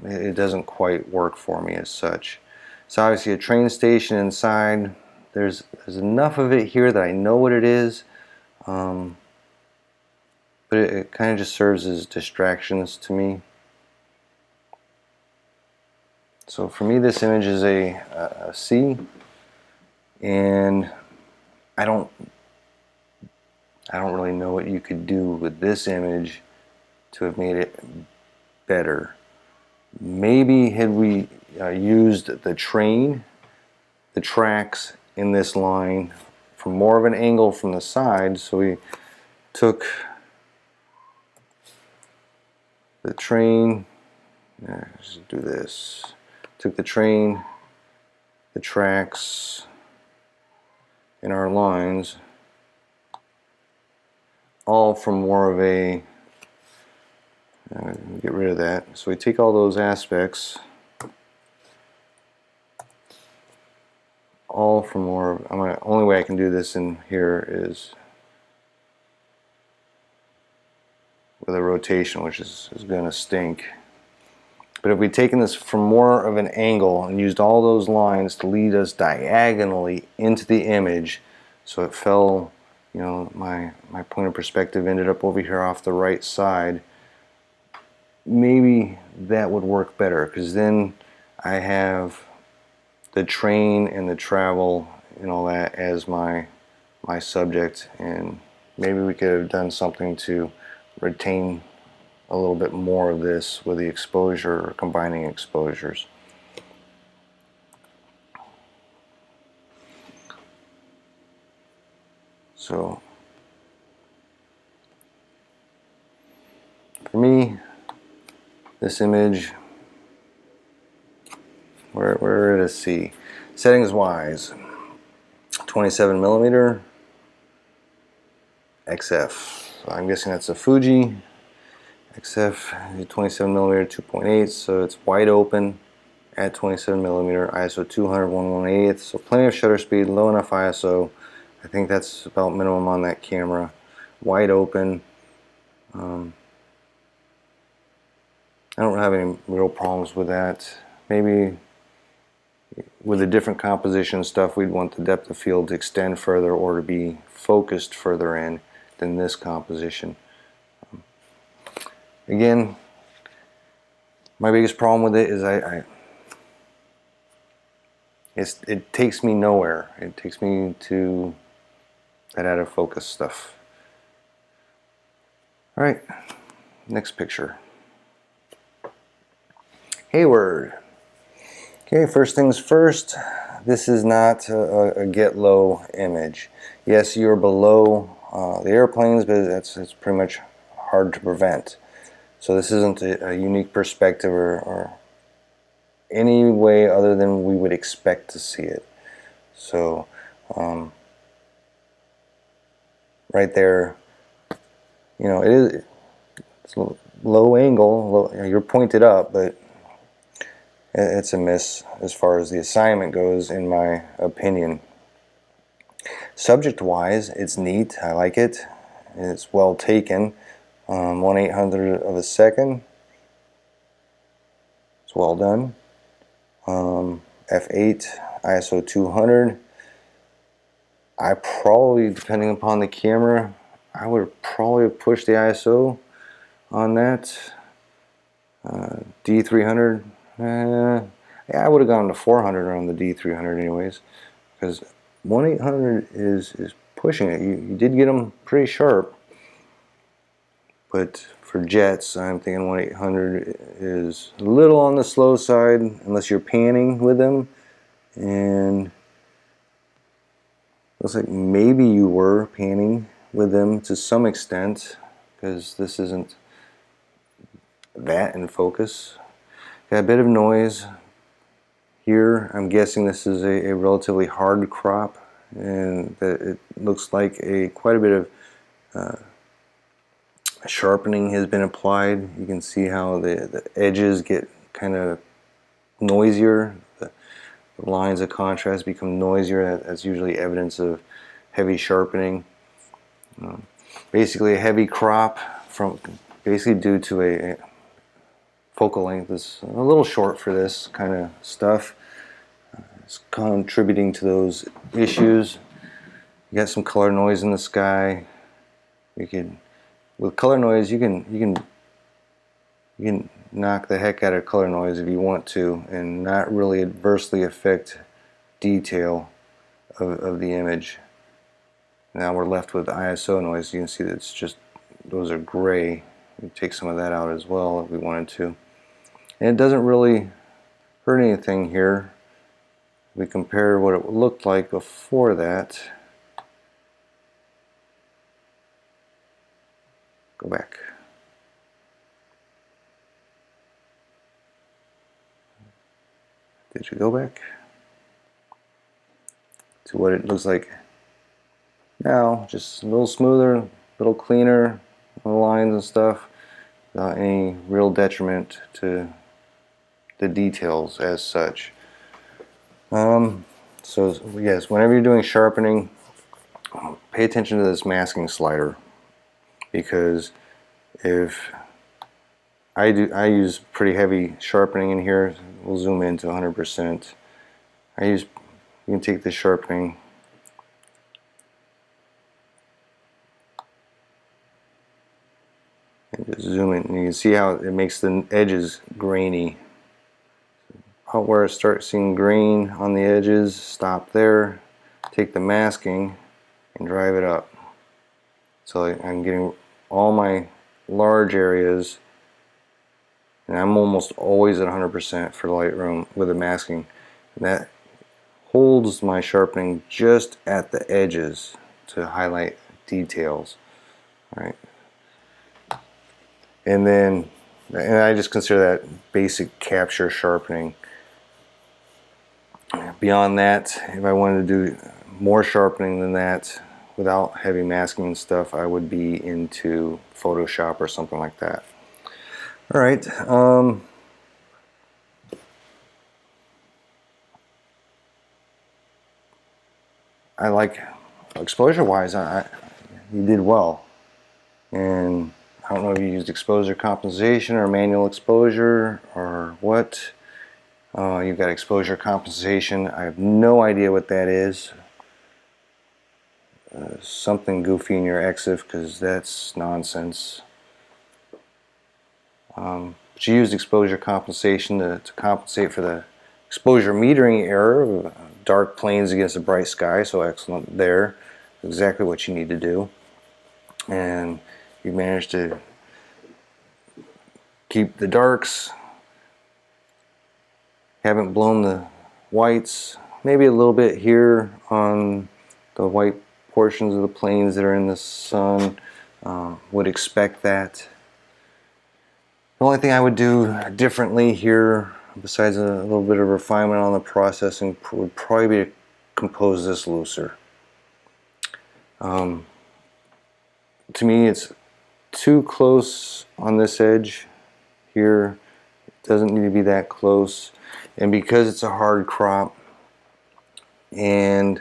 it doesn't quite work for me as such. So obviously a train station inside, there's enough of it here that I know what it is, but it kind of just serves as distractions to me. So for me, this image is a C, and I don't really know what you could do with this image to have made it better. Maybe had we used the train, the tracks in this line from more of an angle from the side, so we took the train, let's do this, took the train, the tracks in our lines, all from more of a, get rid of that, so we take all those aspects, all from more of, only way I can do this in here is with a rotation, which is going to stink. But if we'd taken this from more of an angle and used all those lines to lead us diagonally into the image, so it fell, you know, my point of perspective ended up over here off the right side, maybe that would work better, because then I have the train and the travel and all that as my subject, and maybe we could have done something to retain a little bit more of this with the exposure, or combining exposures. So for me, this image, we're at a C. Settings wise, 27mm XF. I'm guessing that's a Fuji XF 27mm 2.8, so it's wide open at 27mm, ISO 200 1/1/8, so plenty of shutter speed, low enough ISO. I think that's about minimum on that camera. Wide open. I don't have any real problems with that. Maybe with the different composition stuff, we'd want the depth of field to extend further or to be focused further in than this composition. Again, my biggest problem with it is it takes me nowhere. It takes me to that out of focus stuff. All right, next picture. Hayward. Okay, first things first, this is not a get low image. Yes, you're below the airplanes, but that's pretty much hard to prevent. So this isn't a unique perspective or any way other than we would expect to see it. So right there, you know, it's a low angle, you're pointed up, but it's a miss as far as the assignment goes, in my opinion. Subject wise, it's neat. I like it. It's well taken. 1/800 of a second. It's well done. F8, ISO 200. I probably, depending upon the camera, I would probably push the ISO on that. D300. Yeah, I would have gone to 400 on the D300 anyways, because 1/800 is pushing it. You did get them pretty sharp, but for jets, I'm thinking 1/800 is a little on the slow side unless you're panning with them, and looks like maybe you were panning with them to some extent, because this isn't that in focus. Got a bit of noise here. I'm guessing this is a relatively hard crop, and that it looks like quite a bit of sharpening has been applied. You can see how the edges get kind of noisier. The lines of contrast become noisier. That's usually evidence of heavy sharpening. Basically a heavy crop from basically due to a focal length is a little short for this kind of stuff. It's contributing to those issues. You got some color noise in the sky. You could, with color noise, you can knock the heck out of color noise if you want to, and not really adversely affect detail of the image. Now we're left with ISO noise. You can see that it's just, those are gray. We take some of that out as well if we wanted to. And it doesn't really hurt anything here. We compare what it looked like before that. Go back. Did you go back? To what it looks like now, just a little smoother, a little cleaner, little lines and stuff, without any real detriment to the details as such. So yes, whenever you're doing sharpening, pay attention to this masking slider, because if I use pretty heavy sharpening in here. We'll zoom in to 100%. You can take the sharpening and just zoom in, and you can see how it makes the edges grainy. Out where I start seeing grain on the edges, stop there, take the masking and drive it up. So I'm getting all my large areas, and I'm almost always at 100% for Lightroom with the masking. And that holds my sharpening just at the edges to highlight details. All right. And I just consider that basic capture sharpening. Beyond that, if I wanted to do more sharpening than that without heavy masking and stuff, I would be into Photoshop or something like that. All right. I like exposure-wise. You did well, and I don't know if you used exposure compensation or manual exposure or what. You've got exposure compensation. I have no idea what that is. Something goofy in your EXIF, because that's nonsense. But you used exposure compensation to compensate for the exposure metering error of dark planes against a bright sky. So excellent there. Exactly what you need to do. And you managed to keep the darks. Haven't blown the whites. Maybe a little bit here on the white portions of the planes that are in the sun. Would expect that. The only thing I would do differently here, besides a little bit of refinement on the processing, would probably be to compose this looser. To me, it's too close on this edge here. It doesn't need to be that close. And because it's a hard crop, and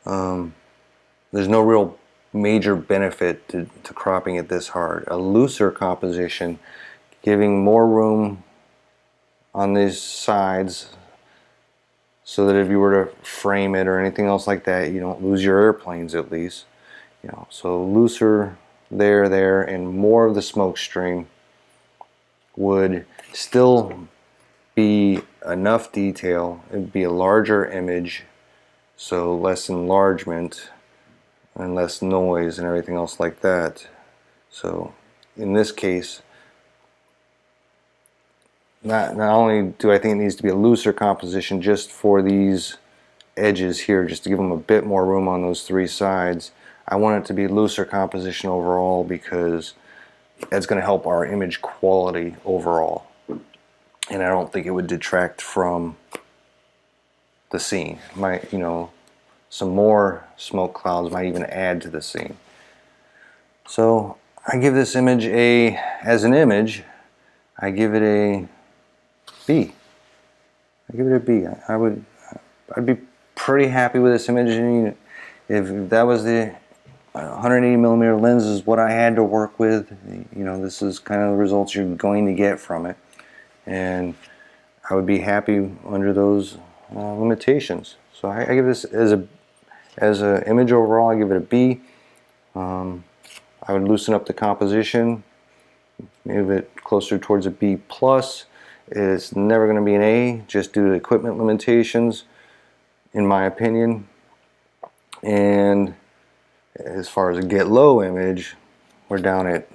there's no real major benefit to cropping it this hard. A looser composition, giving more room on these sides so that if you were to frame it or anything else like that, you don't lose your airplanes at least. You know, so looser there, and more of the smoke stream would still be enough detail. It would be a larger image, so less enlargement and less noise and everything else like that. So in this case, not only do I think it needs to be a looser composition just for these edges here, just to give them a bit more room on those three sides, I want it to be looser composition overall, because that's going to help our image quality overall. And I don't think it would detract from the scene. Might, you know, some more smoke clouds might even add to the scene. So I give this image as an image, I give it a B. I give it a B. I'd be pretty happy with this image, and if that was the 180mm lens is what I had to work with, you know, this is kind of the results you're going to get from it, and I would be happy under those limitations. So I give this as an image overall, I give it a B. I would loosen up the composition, move it closer towards a B+. It's never going to be an A, just due to equipment limitations, in my opinion. And as far as a get low image, we're down at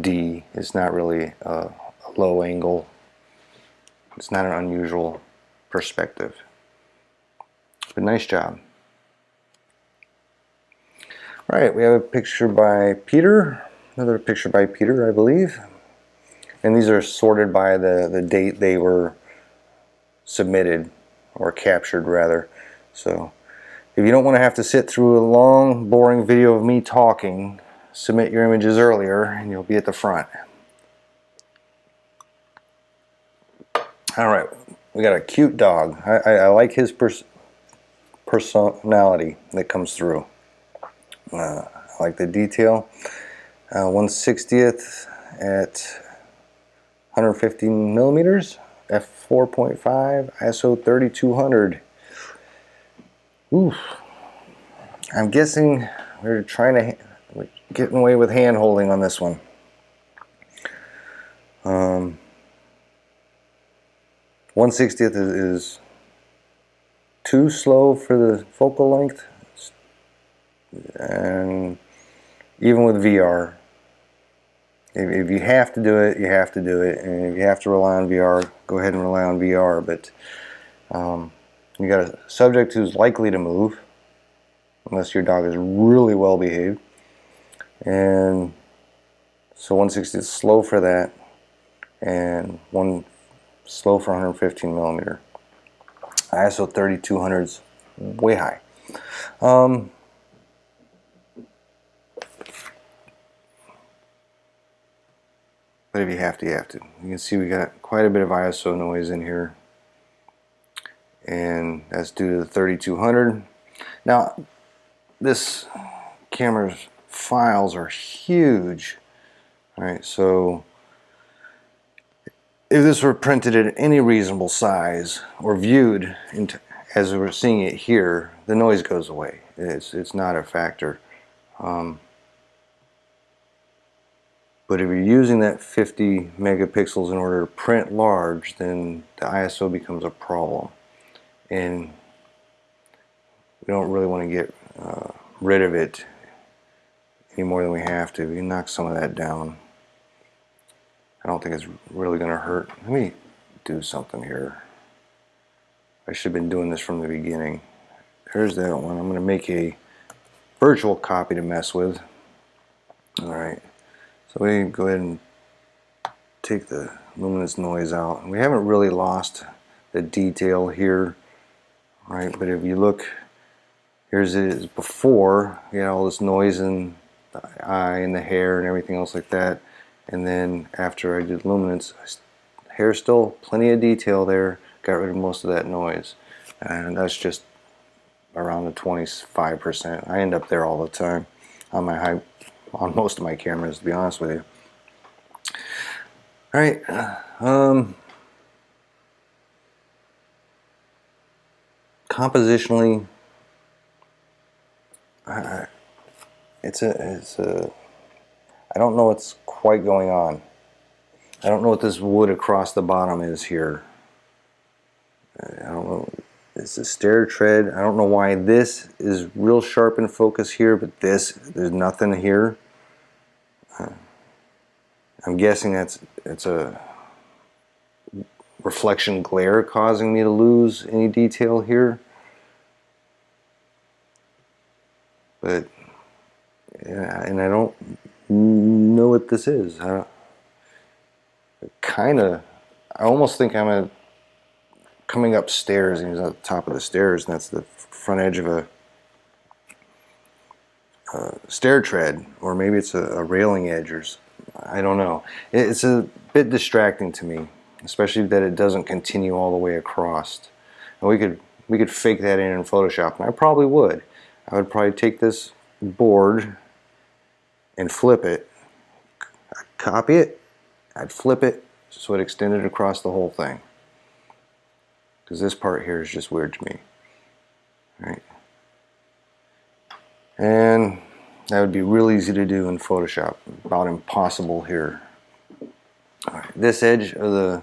D. It's not really a low angle. It's not an unusual perspective. But nice job. All right, we have a picture by Peter. Another picture by Peter, I believe. And these are sorted by the date they were submitted, or captured rather. So if you don't want to have to sit through a long, boring video of me talking, submit your images earlier and you'll be at the front. All right, we got a cute dog. I like his personality that comes through. I like the detail. 1/60th at 150 millimeters, f4.5, ISO 3200. Oof. I'm guessing we're getting away with hand holding on this one. 1/60th is too slow for the focal length, and even with VR, if you have to do it, you have to do it, and if you have to rely on VR, go ahead and rely on VR. But you got a subject who's likely to move, unless your dog is really well behaved, and so 1/60th is slow for that, and slow for 115 millimeter. ISO 3200 is way high. But if you have to, you have to. You can see we got quite a bit of ISO noise in here, and that's due to the 3200. Now, this camera's files are huge. All right, so if this were printed at any reasonable size or viewed as we're seeing it here, the noise goes away. It's not a factor. But if you're using that 50 megapixels in order to print large, then the ISO becomes a problem. And we don't really want to get rid of it any more than we have to. We can knock some of that down. I don't think it's really going to hurt. Let me do something here. I should have been doing this from the beginning. Here's that one. I'm going to make a virtual copy to mess with. Alright. So we go ahead and take the luminance noise out. We haven't really lost the detail here, right? But if you look, here's it is before, you know, all this noise in the eye and the hair and everything else like that. And then after I did luminance, hair still plenty of detail there, got rid of most of that noise. And that's just around the 25%. I end up there all the time on most of my cameras, to be honest with you. All right, compositionally, it's a. I don't know what's quite going on. I don't know what this wood across the bottom is here. I don't know. It's a stair tread. I don't know why this is real sharp in focus here, but there's nothing here. I'm guessing it's a reflection glare causing me to lose any detail here. But yeah, and I don't know what this is. I almost think I'm coming upstairs, and he's at the top of the stairs, and that's the front edge of a stair tread, or maybe it's a railing edge, or I don't know. It's a bit distracting to me, especially that it doesn't continue all the way across. And we could fake that in Photoshop, and I probably would. I would probably take this board and flip it, I'd copy it, I'd flip it so it extended across the whole thing. Because this part here is just weird to me. Right? And that would be real easy to do in Photoshop, about impossible here. All right, this edge of the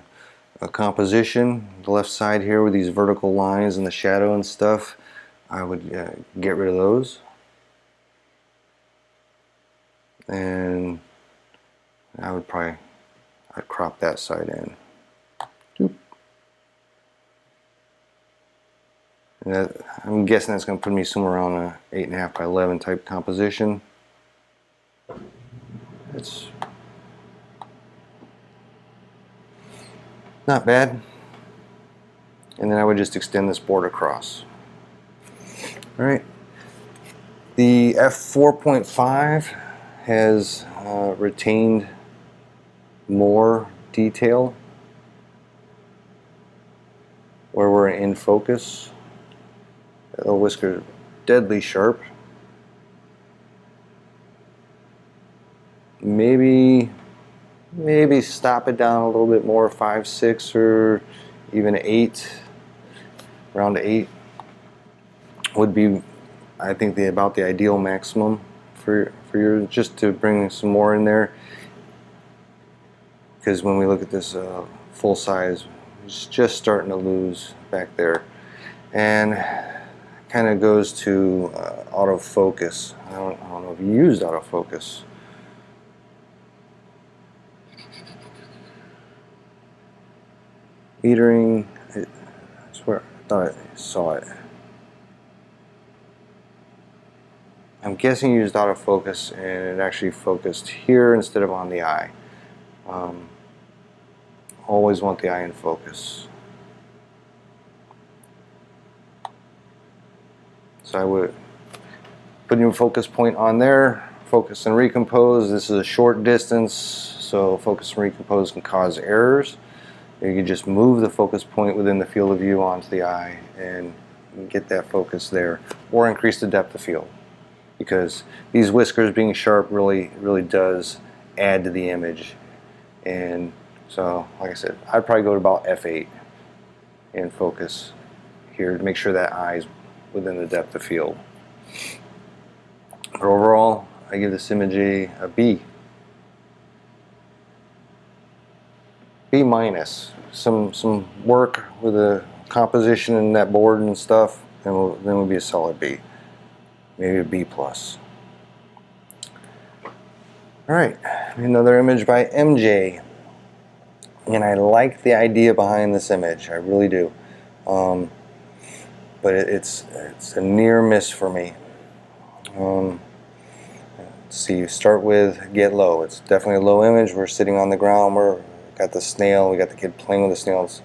composition, the left side here with these vertical lines and the shadow and stuff, I would get rid of those. And I'd crop that side in. Doop. And I'm guessing that's going to put me somewhere around a 8.5 by 11 type composition. It's not bad. And then I would just extend this board across. All right. The f4.5 has retained more detail where we're in focus. The whisker deadly sharp. maybe stop it down a little bit more, 5, 6, or even 8. Around 8 would be, I think, about the ideal maximum for your, just to bring some more in there. Because when we look at this full size, it's just starting to lose back there, and kind of goes to autofocus. I don't know if you used autofocus. Metering, I swear, I thought I saw it. I'm guessing you used autofocus and it actually focused here instead of on the eye. Always want the eye in focus. So I would put your focus point on there, focus and recompose. This is a short distance, so focus and recompose can cause errors. You can just move the focus point within the field of view onto the eye and get that focus there, or increase the depth of field, because these whiskers being sharp really does add to the image. And so, like I said, I'd probably go to about f8 and focus here to make sure that eye is within the depth of field. But overall, I give this image a B. B minus. Some work with the composition and that board and stuff, then would be a solid B. Maybe a B plus. Alright, another image by MJ. And I like the idea behind this image, I really do. But it's a near miss for me. Let's see, you start with get low. It's definitely a low image. We're sitting on the ground. We're got the snail. We got the kid playing with the snails.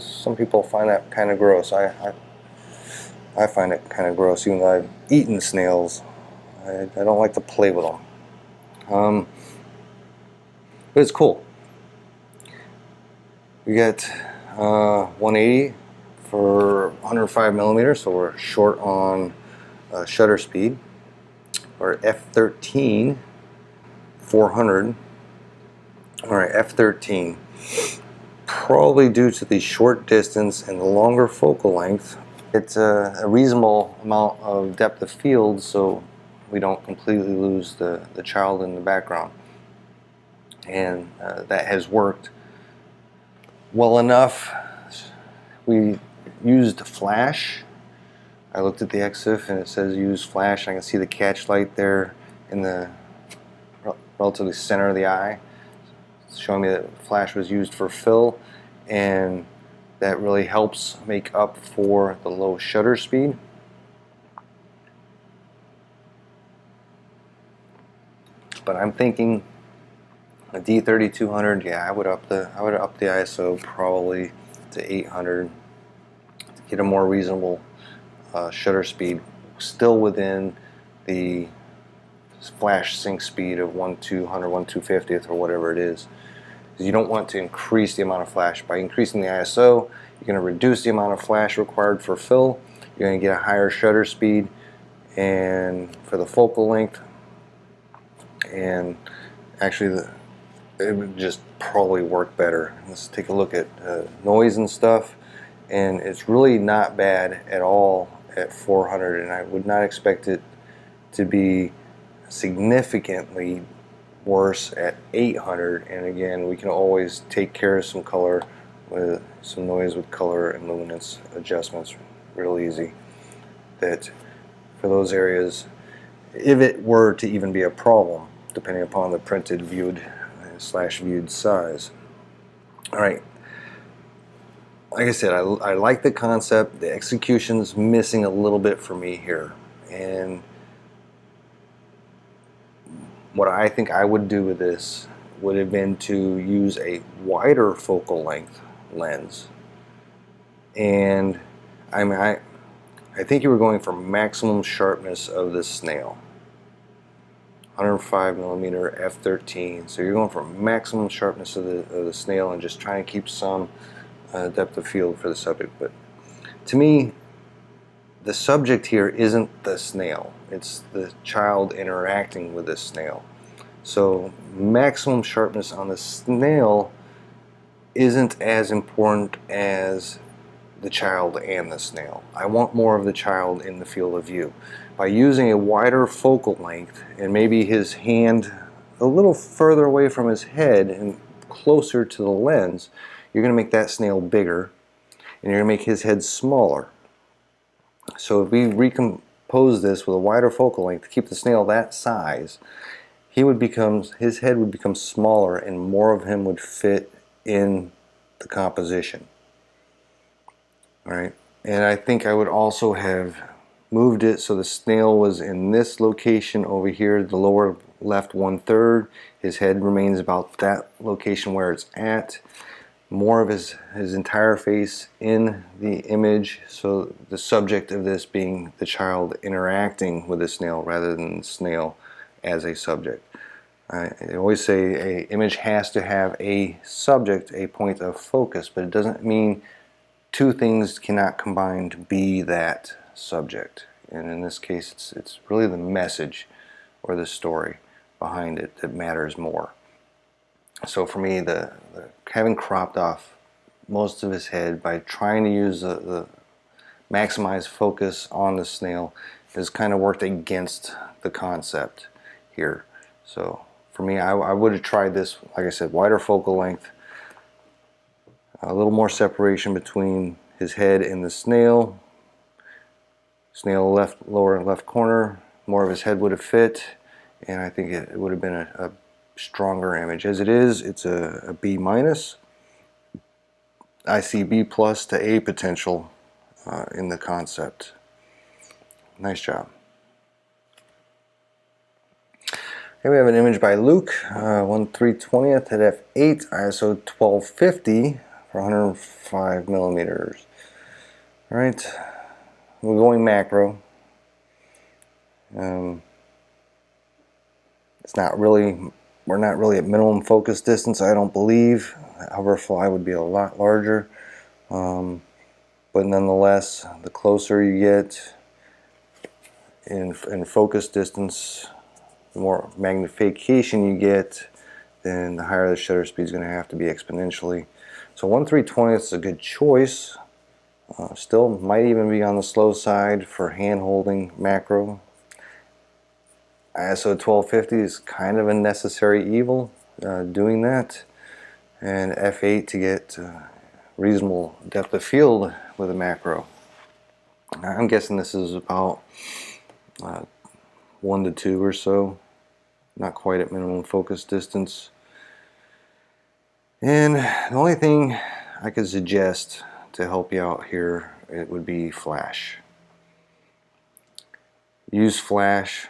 Some people find that kind of gross. I find it kind of gross, even though I've eaten snails. I don't like to play with them. But it's cool. We got 180 for 105 millimeters, so we're short on shutter speed. Or f13 400. Alright, f13. Probably due to the short distance and the longer focal length, it's a reasonable amount of depth of field, so we don't completely lose the child in the background. And that has worked well enough. We used flash. I looked at the EXIF and it says use flash. I can see the catch light there in the relatively center of the eye. It's showing me that flash was used for fill, and that really helps make up for the low shutter speed. But I'm thinking a D3200, yeah, I would up the ISO probably to 800 to get a more reasonable shutter speed, still within the flash sync speed of 1/200, 1/250th, or whatever it is. Because you don't want to increase the amount of flash. By increasing the ISO, you're going to reduce the amount of flash required for fill. You're going to get a higher shutter speed and for the focal length, and actually it would just probably work better. Let's take a look at noise and stuff, and it's really not bad at all at 400, and I would not expect it to be significantly worse at 800. And again, we can always take care of some color with some noise with color and luminance adjustments real easy. That for those areas, if it were to even be a problem, depending upon the printed viewed / viewed size. Alright, like I said, I like the concept. The execution's missing a little bit for me here, and what I think I would do with this would have been to use a wider focal length lens. And I mean, I think you were going for maximum sharpness of this snail. 105 millimeter f13. So you're going for maximum sharpness of the snail and just trying to keep some depth of field for the subject. But to me, the subject here isn't the snail. It's the child interacting with this snail. So maximum sharpness on the snail isn't as important as the child and the snail. I want more of the child in the field of view. By using a wider focal length and maybe his hand a little further away from his head and closer to the lens, you're going to make that snail bigger and you're going to make his head smaller. So if we recompose this with a wider focal length to keep the snail that size, his head would become smaller and more of him would fit in the composition. Alright, and I think I would also have moved it so the snail was in this location over here, the lower left 1/3. His head remains about that location where it's at. More of his entire face in the image, so the subject of this being the child interacting with the snail rather than the snail as a subject. I always say an image has to have a subject, a point of focus, but it doesn't mean two things cannot combine to be that subject. And in this case, it's really the message or the story behind it that matters more. So for me, the having cropped off most of his head by trying to use the maximize focus on the snail has kind of worked against the concept here. So for me, I would have tried this, like I said, wider focal length, a little more separation between his head and the snail. Snail left, lower left corner, more of his head would have fit, and I think it would have been a stronger image. As it is, it's a B minus. I see B plus to A potential in the concept. Nice job. Here we have an image by Luke, 1/320th at f8, ISO 1250 for 105 millimeters. All right, we're going macro. It's not really, we're not really at minimum focus distance, I don't believe. Hoverfly would be a lot larger, but nonetheless, the closer you get in focus distance, the more magnification you get, then the higher the shutter speed is going to have to be exponentially. So 1/320th is a good choice. Still might even be on the slow side for hand holding macro. ISO 1250 is kind of a necessary evil doing that, and f8 to get reasonable depth of field with a macro. I'm guessing this is about 1 to 2 or so, not quite at minimum focus distance. And the only thing I could suggest to help you out here, it would be flash. Use flash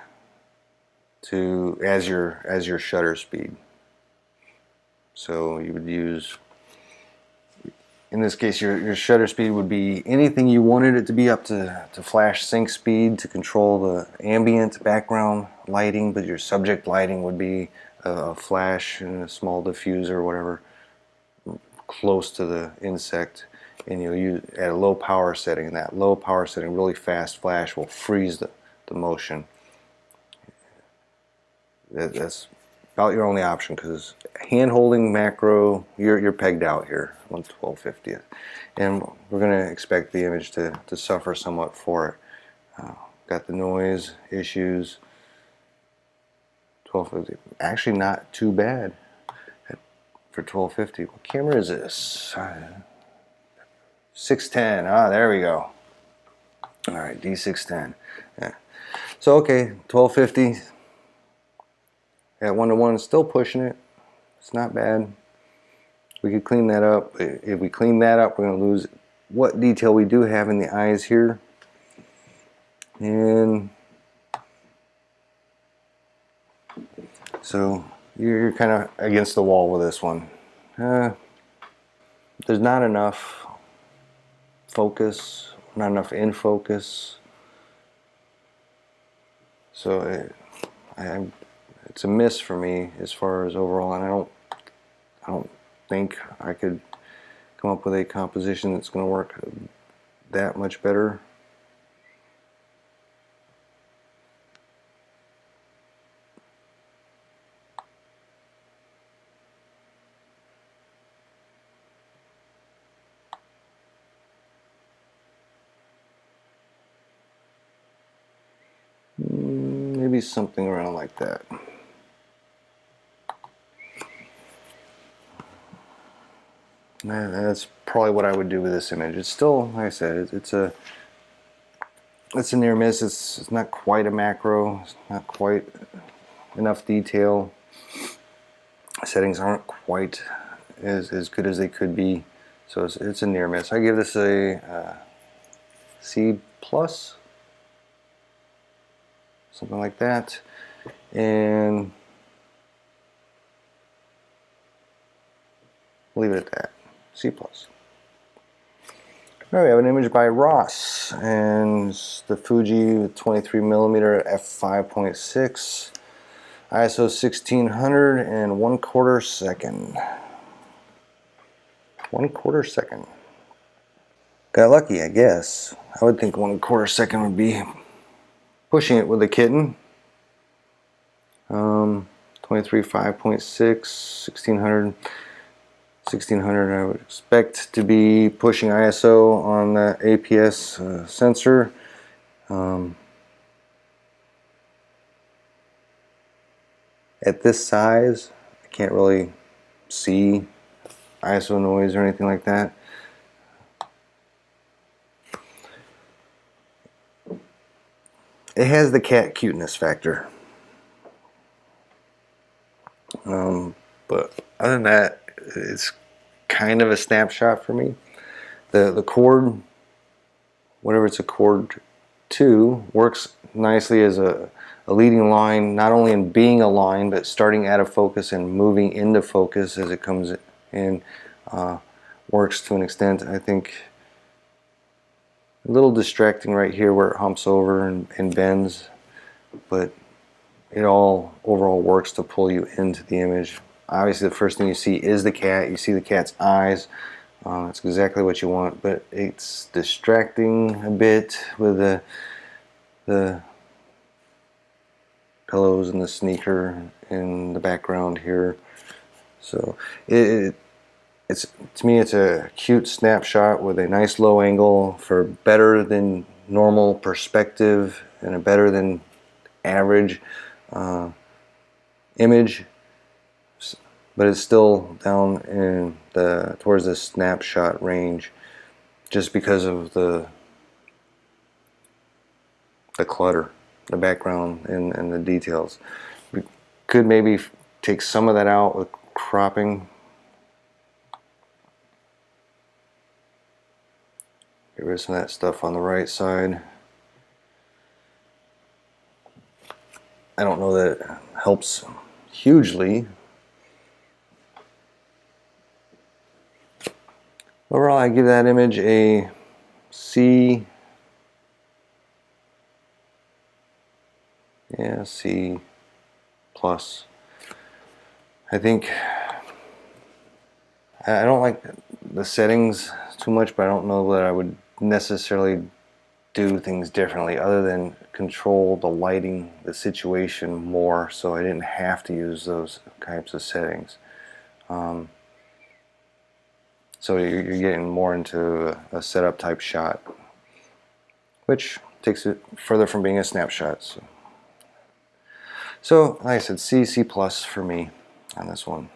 to as your shutter speed. So you would use, in this case, your shutter speed would be anything you wanted it to be up to flash sync speed to control the ambient background lighting, but your subject lighting would be a flash and a small diffuser or whatever close to the insect, and you'll use at a low power setting. And that low power setting, really fast flash will freeze the motion. That's about your only option, because hand holding macro, you're pegged out here on 1250th, and we're going to expect the image to suffer somewhat for it. Got the noise issues. 1250, actually not too bad for 1250. What camera is this? 610. Ah, there we go. All right, D610. Yeah. So okay, 1250. At 1:1, still pushing it. It's not bad. We could clean that up. If we clean that up, we're going to lose what detail we do have in the eyes here. And so you're kind of against the wall with this one. There's not enough focus, not enough in focus. So it's a miss for me as far as overall, and I don't think I could come up with a composition that's going to work that much better. maybe something around like that. That's probably what I would do with this image. It's still, like I said, it's a near miss. It's not quite a macro. It's not quite enough detail. Settings aren't quite as good as they could be, so it's a near miss. I give this a C plus, something like that, and leave it at that. C plus. All right, we have an image by Ross, and it's the Fuji 23mm f5.6, ISO 1600 and 1/4 second. 1/4 second. Got lucky, I guess. I would think 1/4 second would be pushing it with a kitten. 23 5.6, 1600 I would expect to be pushing ISO on the APS sensor. At this size, I can't really see ISO noise or anything like that. It has the cat cuteness factor. But other than that, it's kind of a snapshot for me. The cord, whatever it's a cord to, works nicely as a leading line, not only in being a line, but starting out of focus and moving into focus as it comes in. Works to an extent. I think a little distracting right here where it humps over and bends, but it all overall works to pull you into the image. Obviously the first thing you see is the cat. You see the cat's eyes. It's exactly what you want, but it's distracting a bit with the pillows and the sneaker in the background here. So it's, to me, it's a cute snapshot with a nice low angle for better than normal perspective and a better than average image, but it's still down in the towards the snapshot range just because of the clutter, the background, and the details. We could maybe take some of that out with cropping. Get rid of some of that stuff on the right side. I don't know that it helps hugely. Overall, I give that image a C. Yeah, C plus. I think I don't like the settings too much, but I don't know that I would necessarily do things differently other than control the lighting, the situation more, so I didn't have to use those types of settings. So you're getting more into a setup type shot, which takes it further from being a snapshot. So like I said, C plus for me on this one.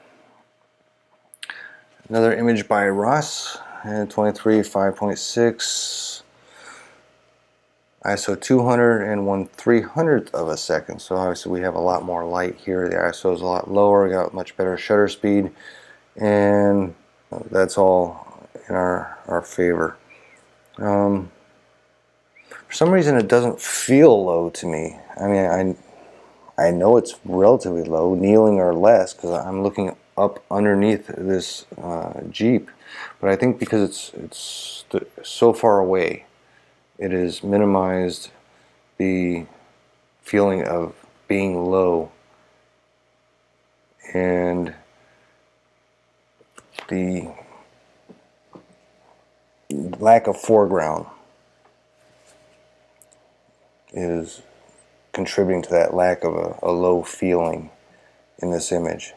Another image by Ross, and 23 5.6, ISO 200 and 1/300th of a second. So obviously we have a lot more light here. The ISO is a lot lower. We got much better shutter speed, and that's all in our favor. For some reason it doesn't feel low to me. I mean, I know it's relatively low, kneeling or less, because I'm looking up underneath this Jeep, but I think because it's so far away, it has minimized the feeling of being low, and the lack of foreground is contributing to that lack of a low feeling in this image.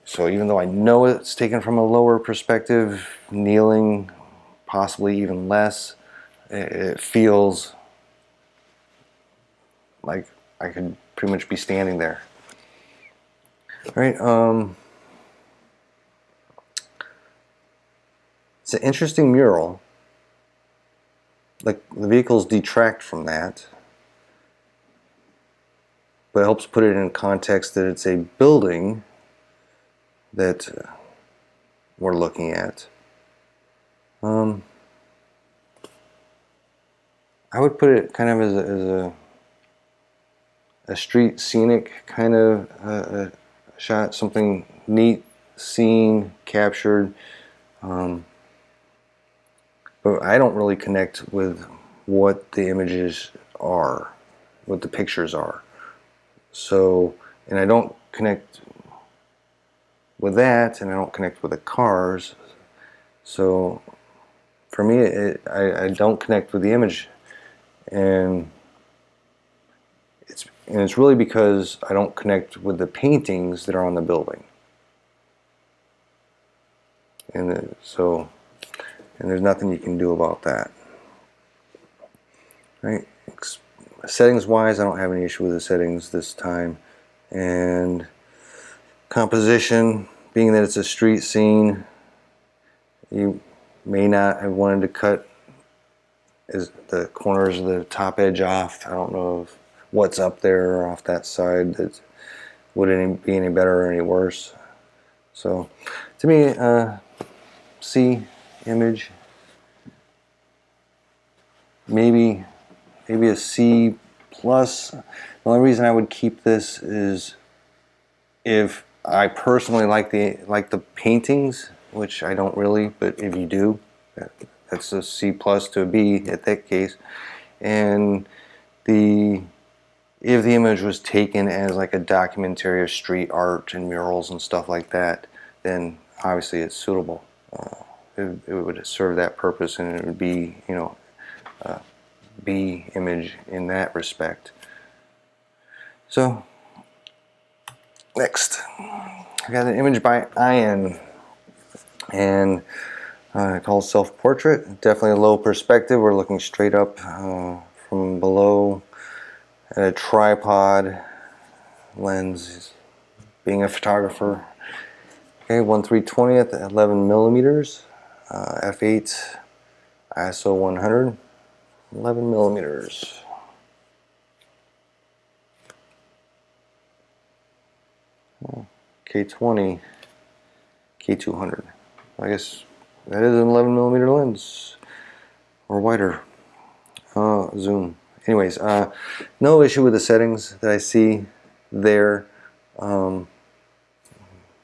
So even though I know it's taken from a lower perspective, kneeling, possibly even less, it feels like I could pretty much be standing there. All right. It's an interesting mural. Like the vehicles detract from that, but it helps put it in context that it's a building that we're looking at. I would put it kind of as a street scenic kind of shot, something neat seen, captured. But I don't really connect with what the images are, what the pictures are. So, and I don't connect with that, and I don't connect with the cars. So, for me, I don't connect with the image, and it's really because I don't connect with the paintings that are on the building. And there's nothing you can do about that. Right? Settings wise, I don't have any issue with the settings this time. And composition, being that it's a street scene, you may not have wanted to cut the corners of the top edge off. I don't know if what's up there off that side that wouldn't be any better or any worse. So to me, C image, maybe a C plus. The only reason I would keep this is if I personally like the paintings, which I don't really, but if you do, that's a C plus to a B at that case. And if the image was taken as like a documentary of street art and murals and stuff like that, then obviously it's suitable. It would serve that purpose, and it would be, you know, B image in that respect. So next, I got an image by Ian, and called Self-Portrait. Definitely a low perspective. We're looking straight up from below at a tripod lens. Being a photographer. Okay, 1/320th, 11 millimeters, f8, ISO 100, 11 millimeters. K20, K200. I guess that is an 11 millimeter lens, or wider. Zoom. Anyways, no issue with the settings that I see there.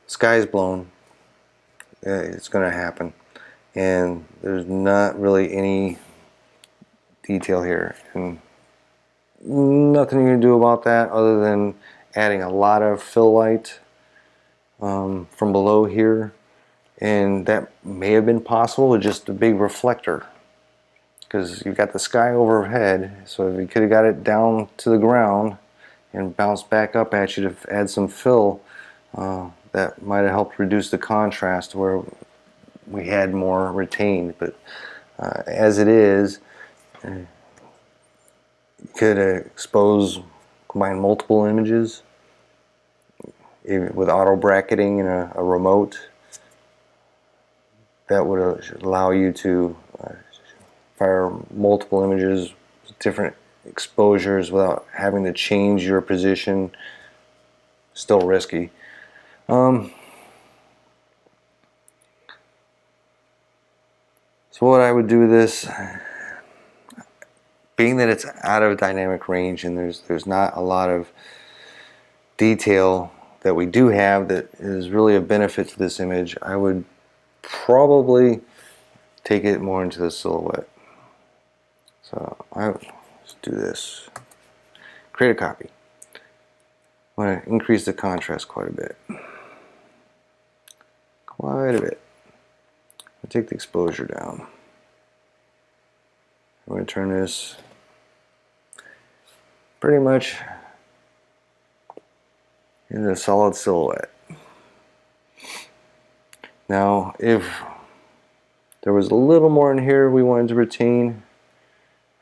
Sky's blown. It's going to happen, and there's not really any detail here, and nothing you can do about that other than adding a lot of fill light from below here, and that may have been possible with just a big reflector, because you've got the sky overhead. So if you could have got it down to the ground and bounced back up at you to add some fill, that might have helped reduce the contrast where we had more retained. But as it is, you could combine multiple images with auto bracketing and a remote. That would allow you to fire multiple images with different exposures without having to change your position. Still risky. So what I would do with this, being that it's out of dynamic range and there's not a lot of detail that we do have that is really a benefit to this image, I would probably take it more into the silhouette. So let's do this. Create a copy. I'm going to increase the contrast quite a bit. Quite a bit. I'll take the exposure down. I'm going to turn this pretty much into a solid silhouette. Now, if there was a little more in here we wanted to retain,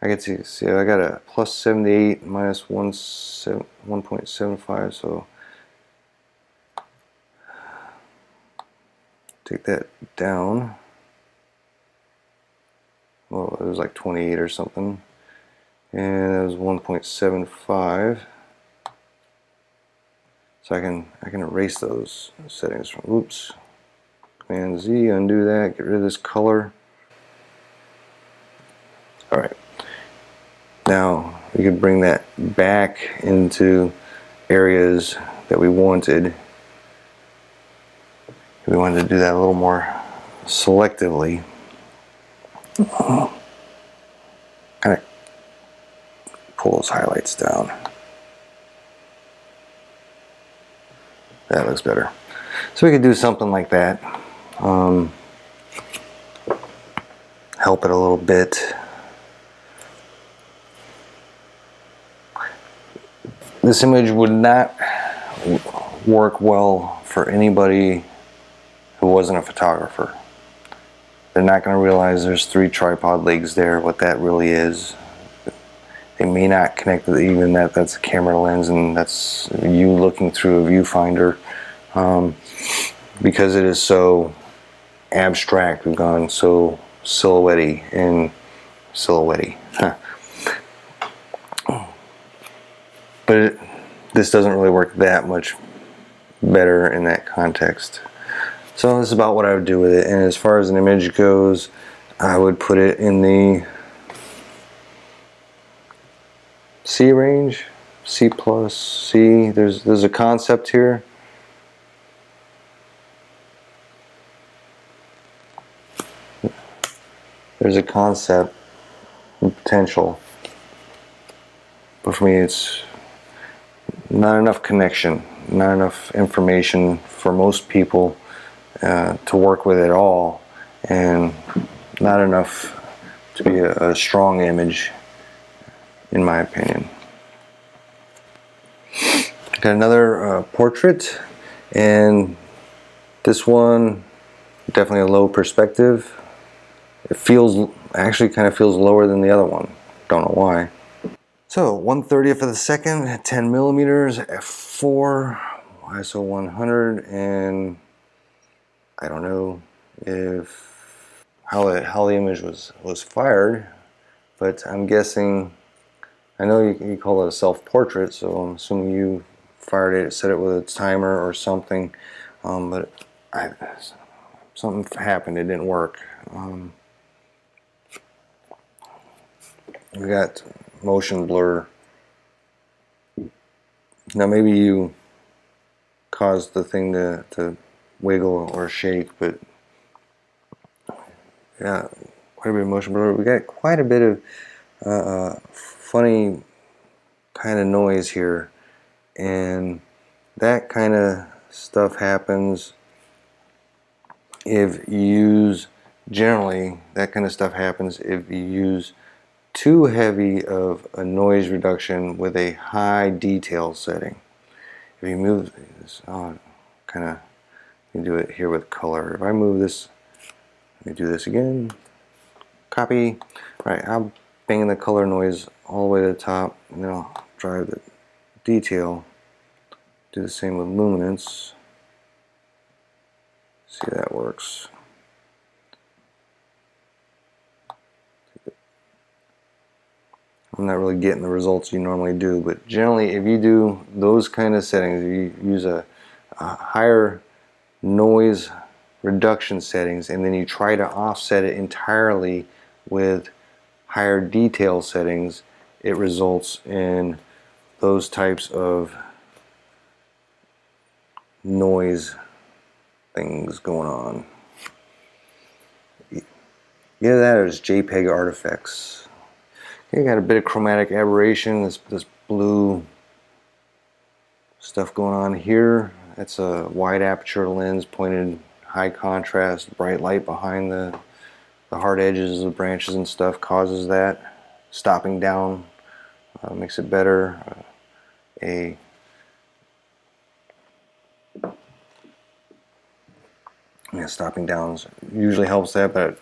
I can see I got a plus 78 minus 1.75, so take that down. Well, it was like 28 or something, and it was 1.75. So I can erase those settings from, oops, Command Z, undo that, get rid of this color. All right, now we can bring that back into areas that we wanted. We wanted to do that a little more selectively. Kind of pull those highlights down. That looks better. So we could do something like that. Help it a little bit. This image would not work well for anybody who wasn't a photographer. They're not going to realize there's 3 tripod legs there, what that really is. They may not connect with even that's a camera lens and that's you looking through a viewfinder. Because it is so abstract, we've gone so silhouette-y and silhouette-y. But this doesn't really work that much better in that context. So this is about what I would do with it. And as far as an image goes, I would put it in the C range, C plus, C. There's a concept here. There's a concept and potential. But for me, it's not enough connection, not enough information for most people to work with at all, and not enough to be a strong image, in my opinion. Got another portrait, and this one definitely a low perspective. It feels, actually kind of feels lower than the other one. Don't know why. So 1/30th of a second, 10 millimeters, f4, ISO 100, and I don't know how the image was fired, but I'm guessing, I know you call it a self-portrait, so I'm assuming you fired it, set it with a timer or something, but something happened, it didn't work. We got motion blur. Now maybe you caused the thing to wiggle or shake, but yeah, quite a bit of motion blur. We got quite a bit of funny kind of noise here, and that kind of stuff happens if you use, generally that kind of stuff happens if you use too heavy of a noise reduction with a high detail setting. If you move this, kind of, you do it here with color. If I move this, let me do this again, copy. Right, I'm banging the color noise all the way to the top, and then I'll drive the detail. Do the same with luminance. See how that works. I'm not really getting the results you normally do, but generally if you do those kind of settings, if you use a higher noise reduction settings and then you try to offset it entirely with higher detail settings, it results in those types of noise things going on. Either that or it's JPEG artifacts. Okay, got a bit of chromatic aberration, this blue stuff going on here. That's a wide aperture lens, pointed high contrast, bright light behind the hard edges of the branches and stuff causes that. Stopping down makes it better. Stopping down usually helps that, but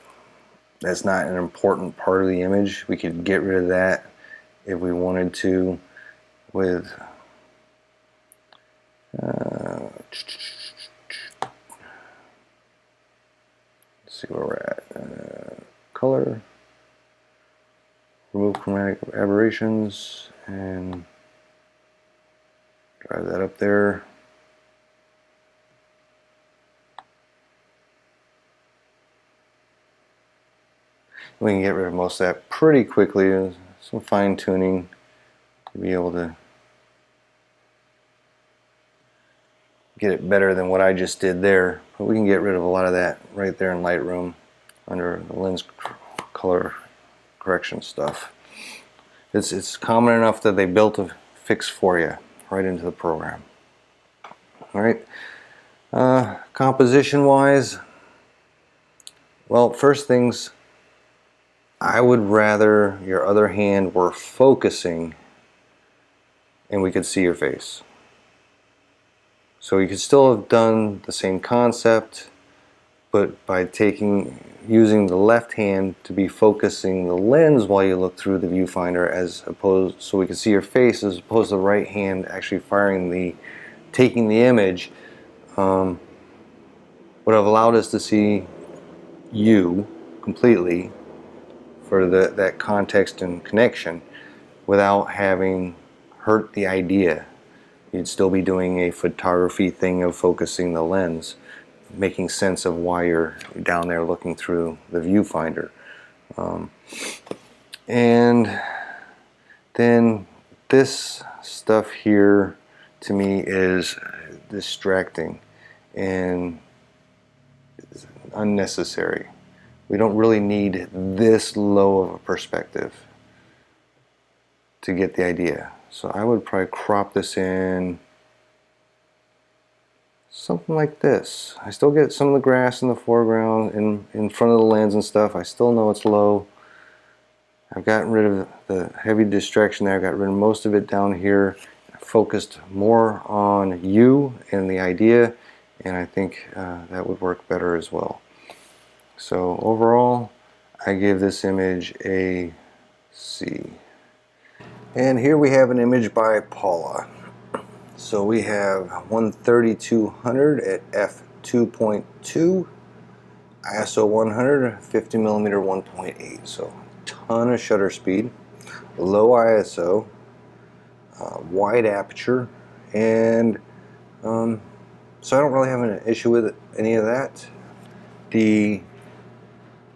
that's not an important part of the image. We could get rid of that if we wanted to with let's see where we're at. Color, remove chromatic aberrations, and drive that up there. We can get rid of most of that pretty quickly. Some fine tuning to be able to get it better than what I just did there. But we can get rid of a lot of that right there in Lightroom under the lens color correction stuff. It's common enough that they built a fix for you right into the program. All right. Composition wise, well, first things, I would rather your other hand were focusing and we could see your face. So you could still have done the same concept, but by using the left hand to be focusing the lens while you look through the viewfinder, as opposed, so we can see your face, as opposed to the right hand actually taking the image, would have allowed us to see you completely for that context and connection without having hurt the idea. You'd still be doing a photography thing of focusing the lens, making sense of why you're down there looking through the viewfinder. And then this stuff here to me is distracting and unnecessary. We don't really need this low of a perspective to get the idea. So I would probably crop this in something like this. I still get some of the grass in the foreground in front of the lens and stuff. I still know it's low. I've gotten rid of the heavy distraction there. I got rid of most of it down here. I focused more on you and the idea, and I think that would work better as well. So overall, I give this image a C. And here we have an image by Paula. So we have 13200 at f2.2, ISO 100, 50mm 1.8. So a ton of shutter speed, low ISO, wide aperture, and so I don't really have an issue with any of that. The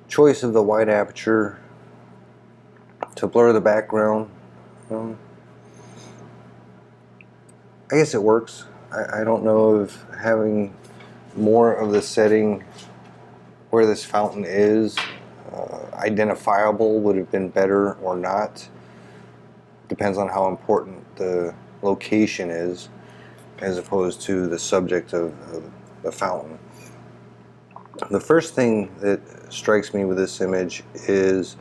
choice of the wide aperture to blur the background, I guess it works. I don't know if having more of the setting where this fountain is identifiable would have been better or not. Depends on how important the location is as opposed to the subject of the fountain. The first thing that strikes me with this image is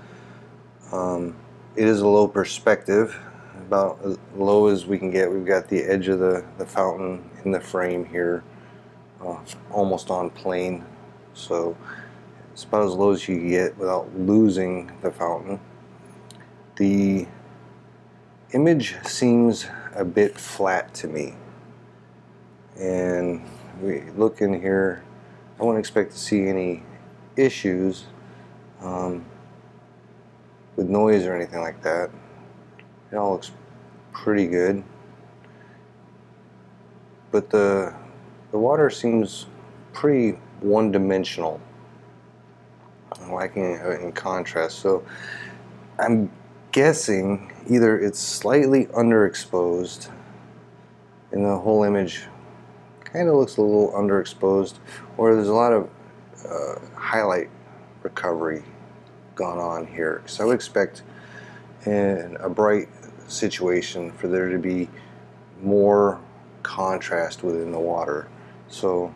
it is a low perspective, about as low as we can get. We've got the edge of the fountain in the frame here, almost on plane, so it's about as low as you can get without losing the fountain. The image seems a bit flat to me, and we look in here, I wouldn't expect to see any issues with noise or anything like that. It all looks pretty good, but the water seems pretty one-dimensional, lacking in contrast. So I'm guessing either it's slightly underexposed and the whole image kind of looks a little underexposed, or there's a lot of highlight recovery gone on here. So I would expect in a bright situation for there to be more contrast within the water. So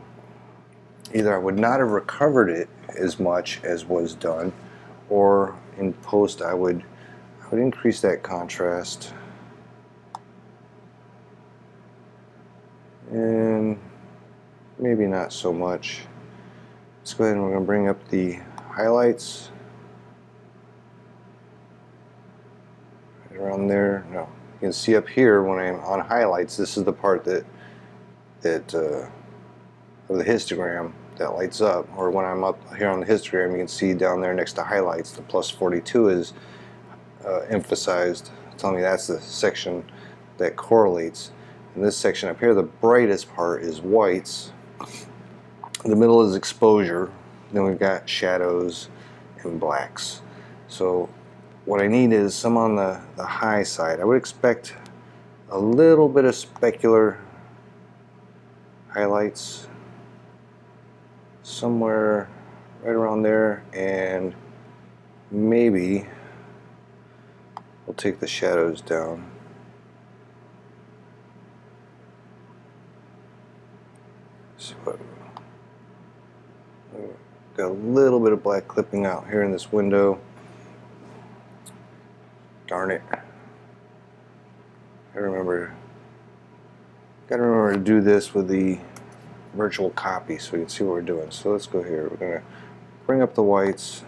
either I would not have recovered it as much as was done, or in post I would increase that contrast and maybe not so much. Let's go ahead and we're going to bring up the highlights around there. No, you can see up here when I'm on highlights, this is the part that of the histogram that lights up, or when I'm up here on the histogram, you can see down there next to highlights, the plus 42 is emphasized, telling me that's the section that correlates. In this section up here, the brightest part is whites, the middle is exposure, then we've got shadows and blacks. So what I need is some on the high side. I would expect a little bit of specular highlights somewhere right around there, and maybe we'll take the shadows down. So got a little bit of black clipping out here in this window. Darn it. Gotta remember to do this with the virtual copy so we can see what we're doing. So let's go here. We're gonna bring up the whites.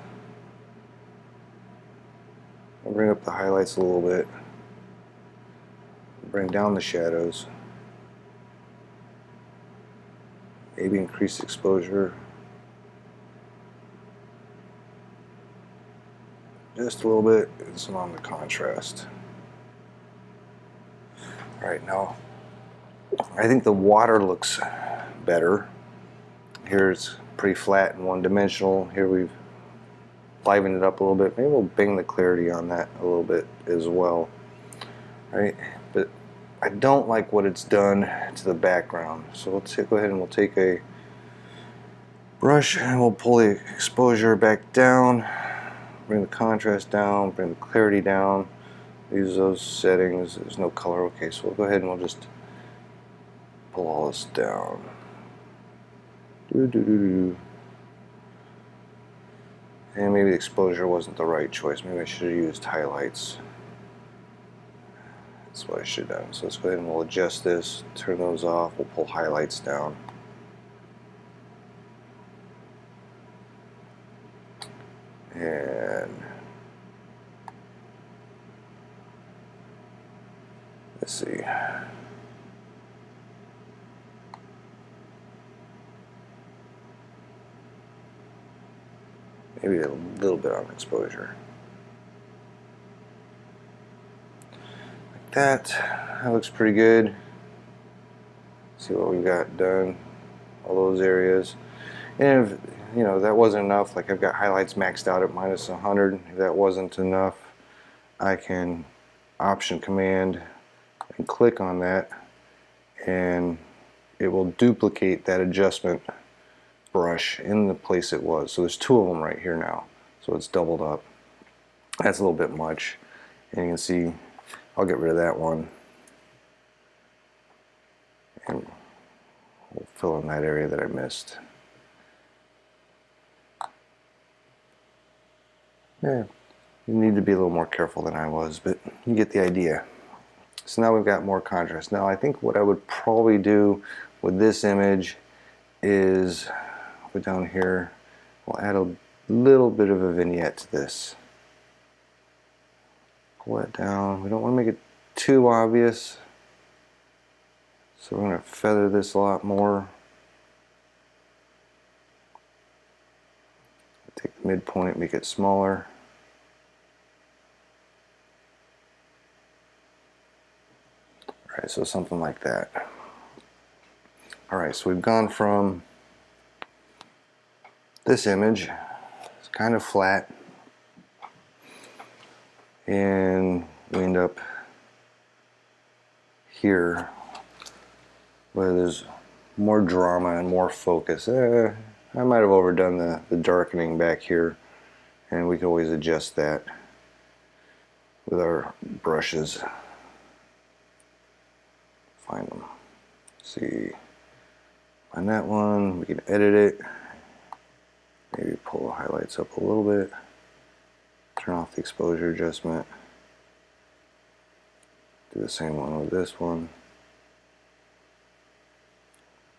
I'll bring up the highlights a little bit. Bring down the shadows. Maybe increase exposure. Just a little bit, and some on the contrast. Alright, now I think the water looks better. Here it's pretty flat and one-dimensional. Here we've livened it up a little bit. Maybe we'll bang the clarity on that a little bit as well. Right? But I don't like what it's done to the background. So let's go ahead and we'll take a brush and we'll pull the exposure back down, bring the contrast down, bring the clarity down. Use those settings. There's no color. Okay, so we'll go ahead and we'll just pull all this down. And maybe the exposure wasn't the right choice. Maybe I should have used highlights. That's what I should have done. So let's go ahead and we'll adjust this, turn those off, we'll pull highlights down. And let's see. Maybe a little bit on exposure. Like that. That looks pretty good. See what we got done. All those areas. And if you know that wasn't enough, like I've got highlights maxed out at minus 100. If that wasn't enough, I can Option Command and click on that, and it will duplicate that adjustment brush in the place it was. So there's two of them right here now, so it's doubled up. That's a little bit much, and you can see I'll get rid of that one and we'll fill in that area that I missed. Yeah, you need to be a little more careful than I was, but you get the idea. So now we've got more contrast. Now I think what I would probably do with this image is put down here, we'll add a little bit of a vignette to this. Pull that down. We don't want to make it too obvious, so we're going to feather this a lot more. Take the midpoint, make it smaller. Alright, so something like that. Alright, so we've gone from this image, it's kind of flat, and we end up here where there's more drama and more focus. I might have overdone the darkening back here, and we can always adjust that with our brushes. Find them. See, find that one, we can edit it. Maybe pull the highlights up a little bit. Turn off the exposure adjustment. Do the same one with this one.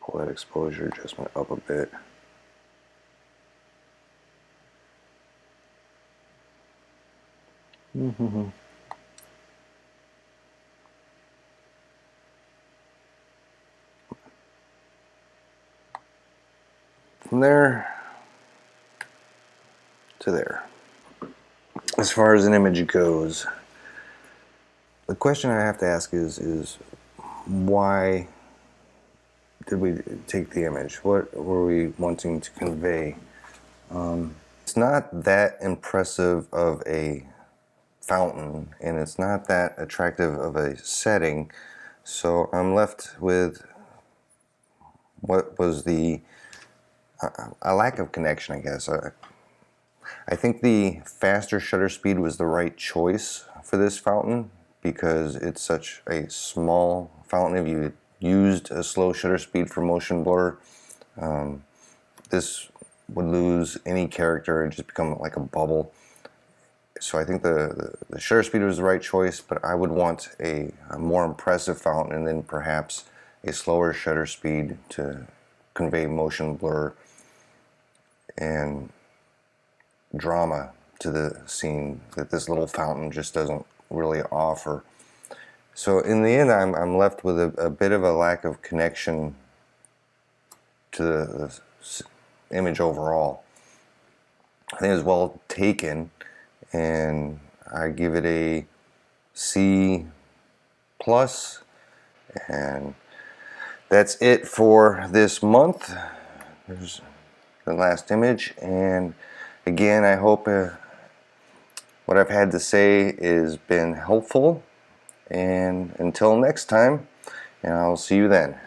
Pull that exposure adjustment up a bit. from there to there. As far as an image goes, the question I have to ask is why did we take the image? What were we wanting to convey? It's not that impressive of a fountain, and it's not that attractive of a setting, so I'm left with what was a lack of connection, I guess. I think the faster shutter speed was the right choice for this fountain because it's such a small fountain. If you used a slow shutter speed for motion blur, this would lose any character and just become like a bubble. So I think the shutter speed was the right choice, but I would want a more impressive fountain and then perhaps a slower shutter speed to convey motion blur and drama to the scene that this little fountain just doesn't really offer. So in the end, I'm left with a bit of a lack of connection to the image overall. I think it was well taken, and I give it a C+, and that's it for this month. There's the last image, and again, I hope what I've had to say has been helpful, and until next time, and I'll see you then.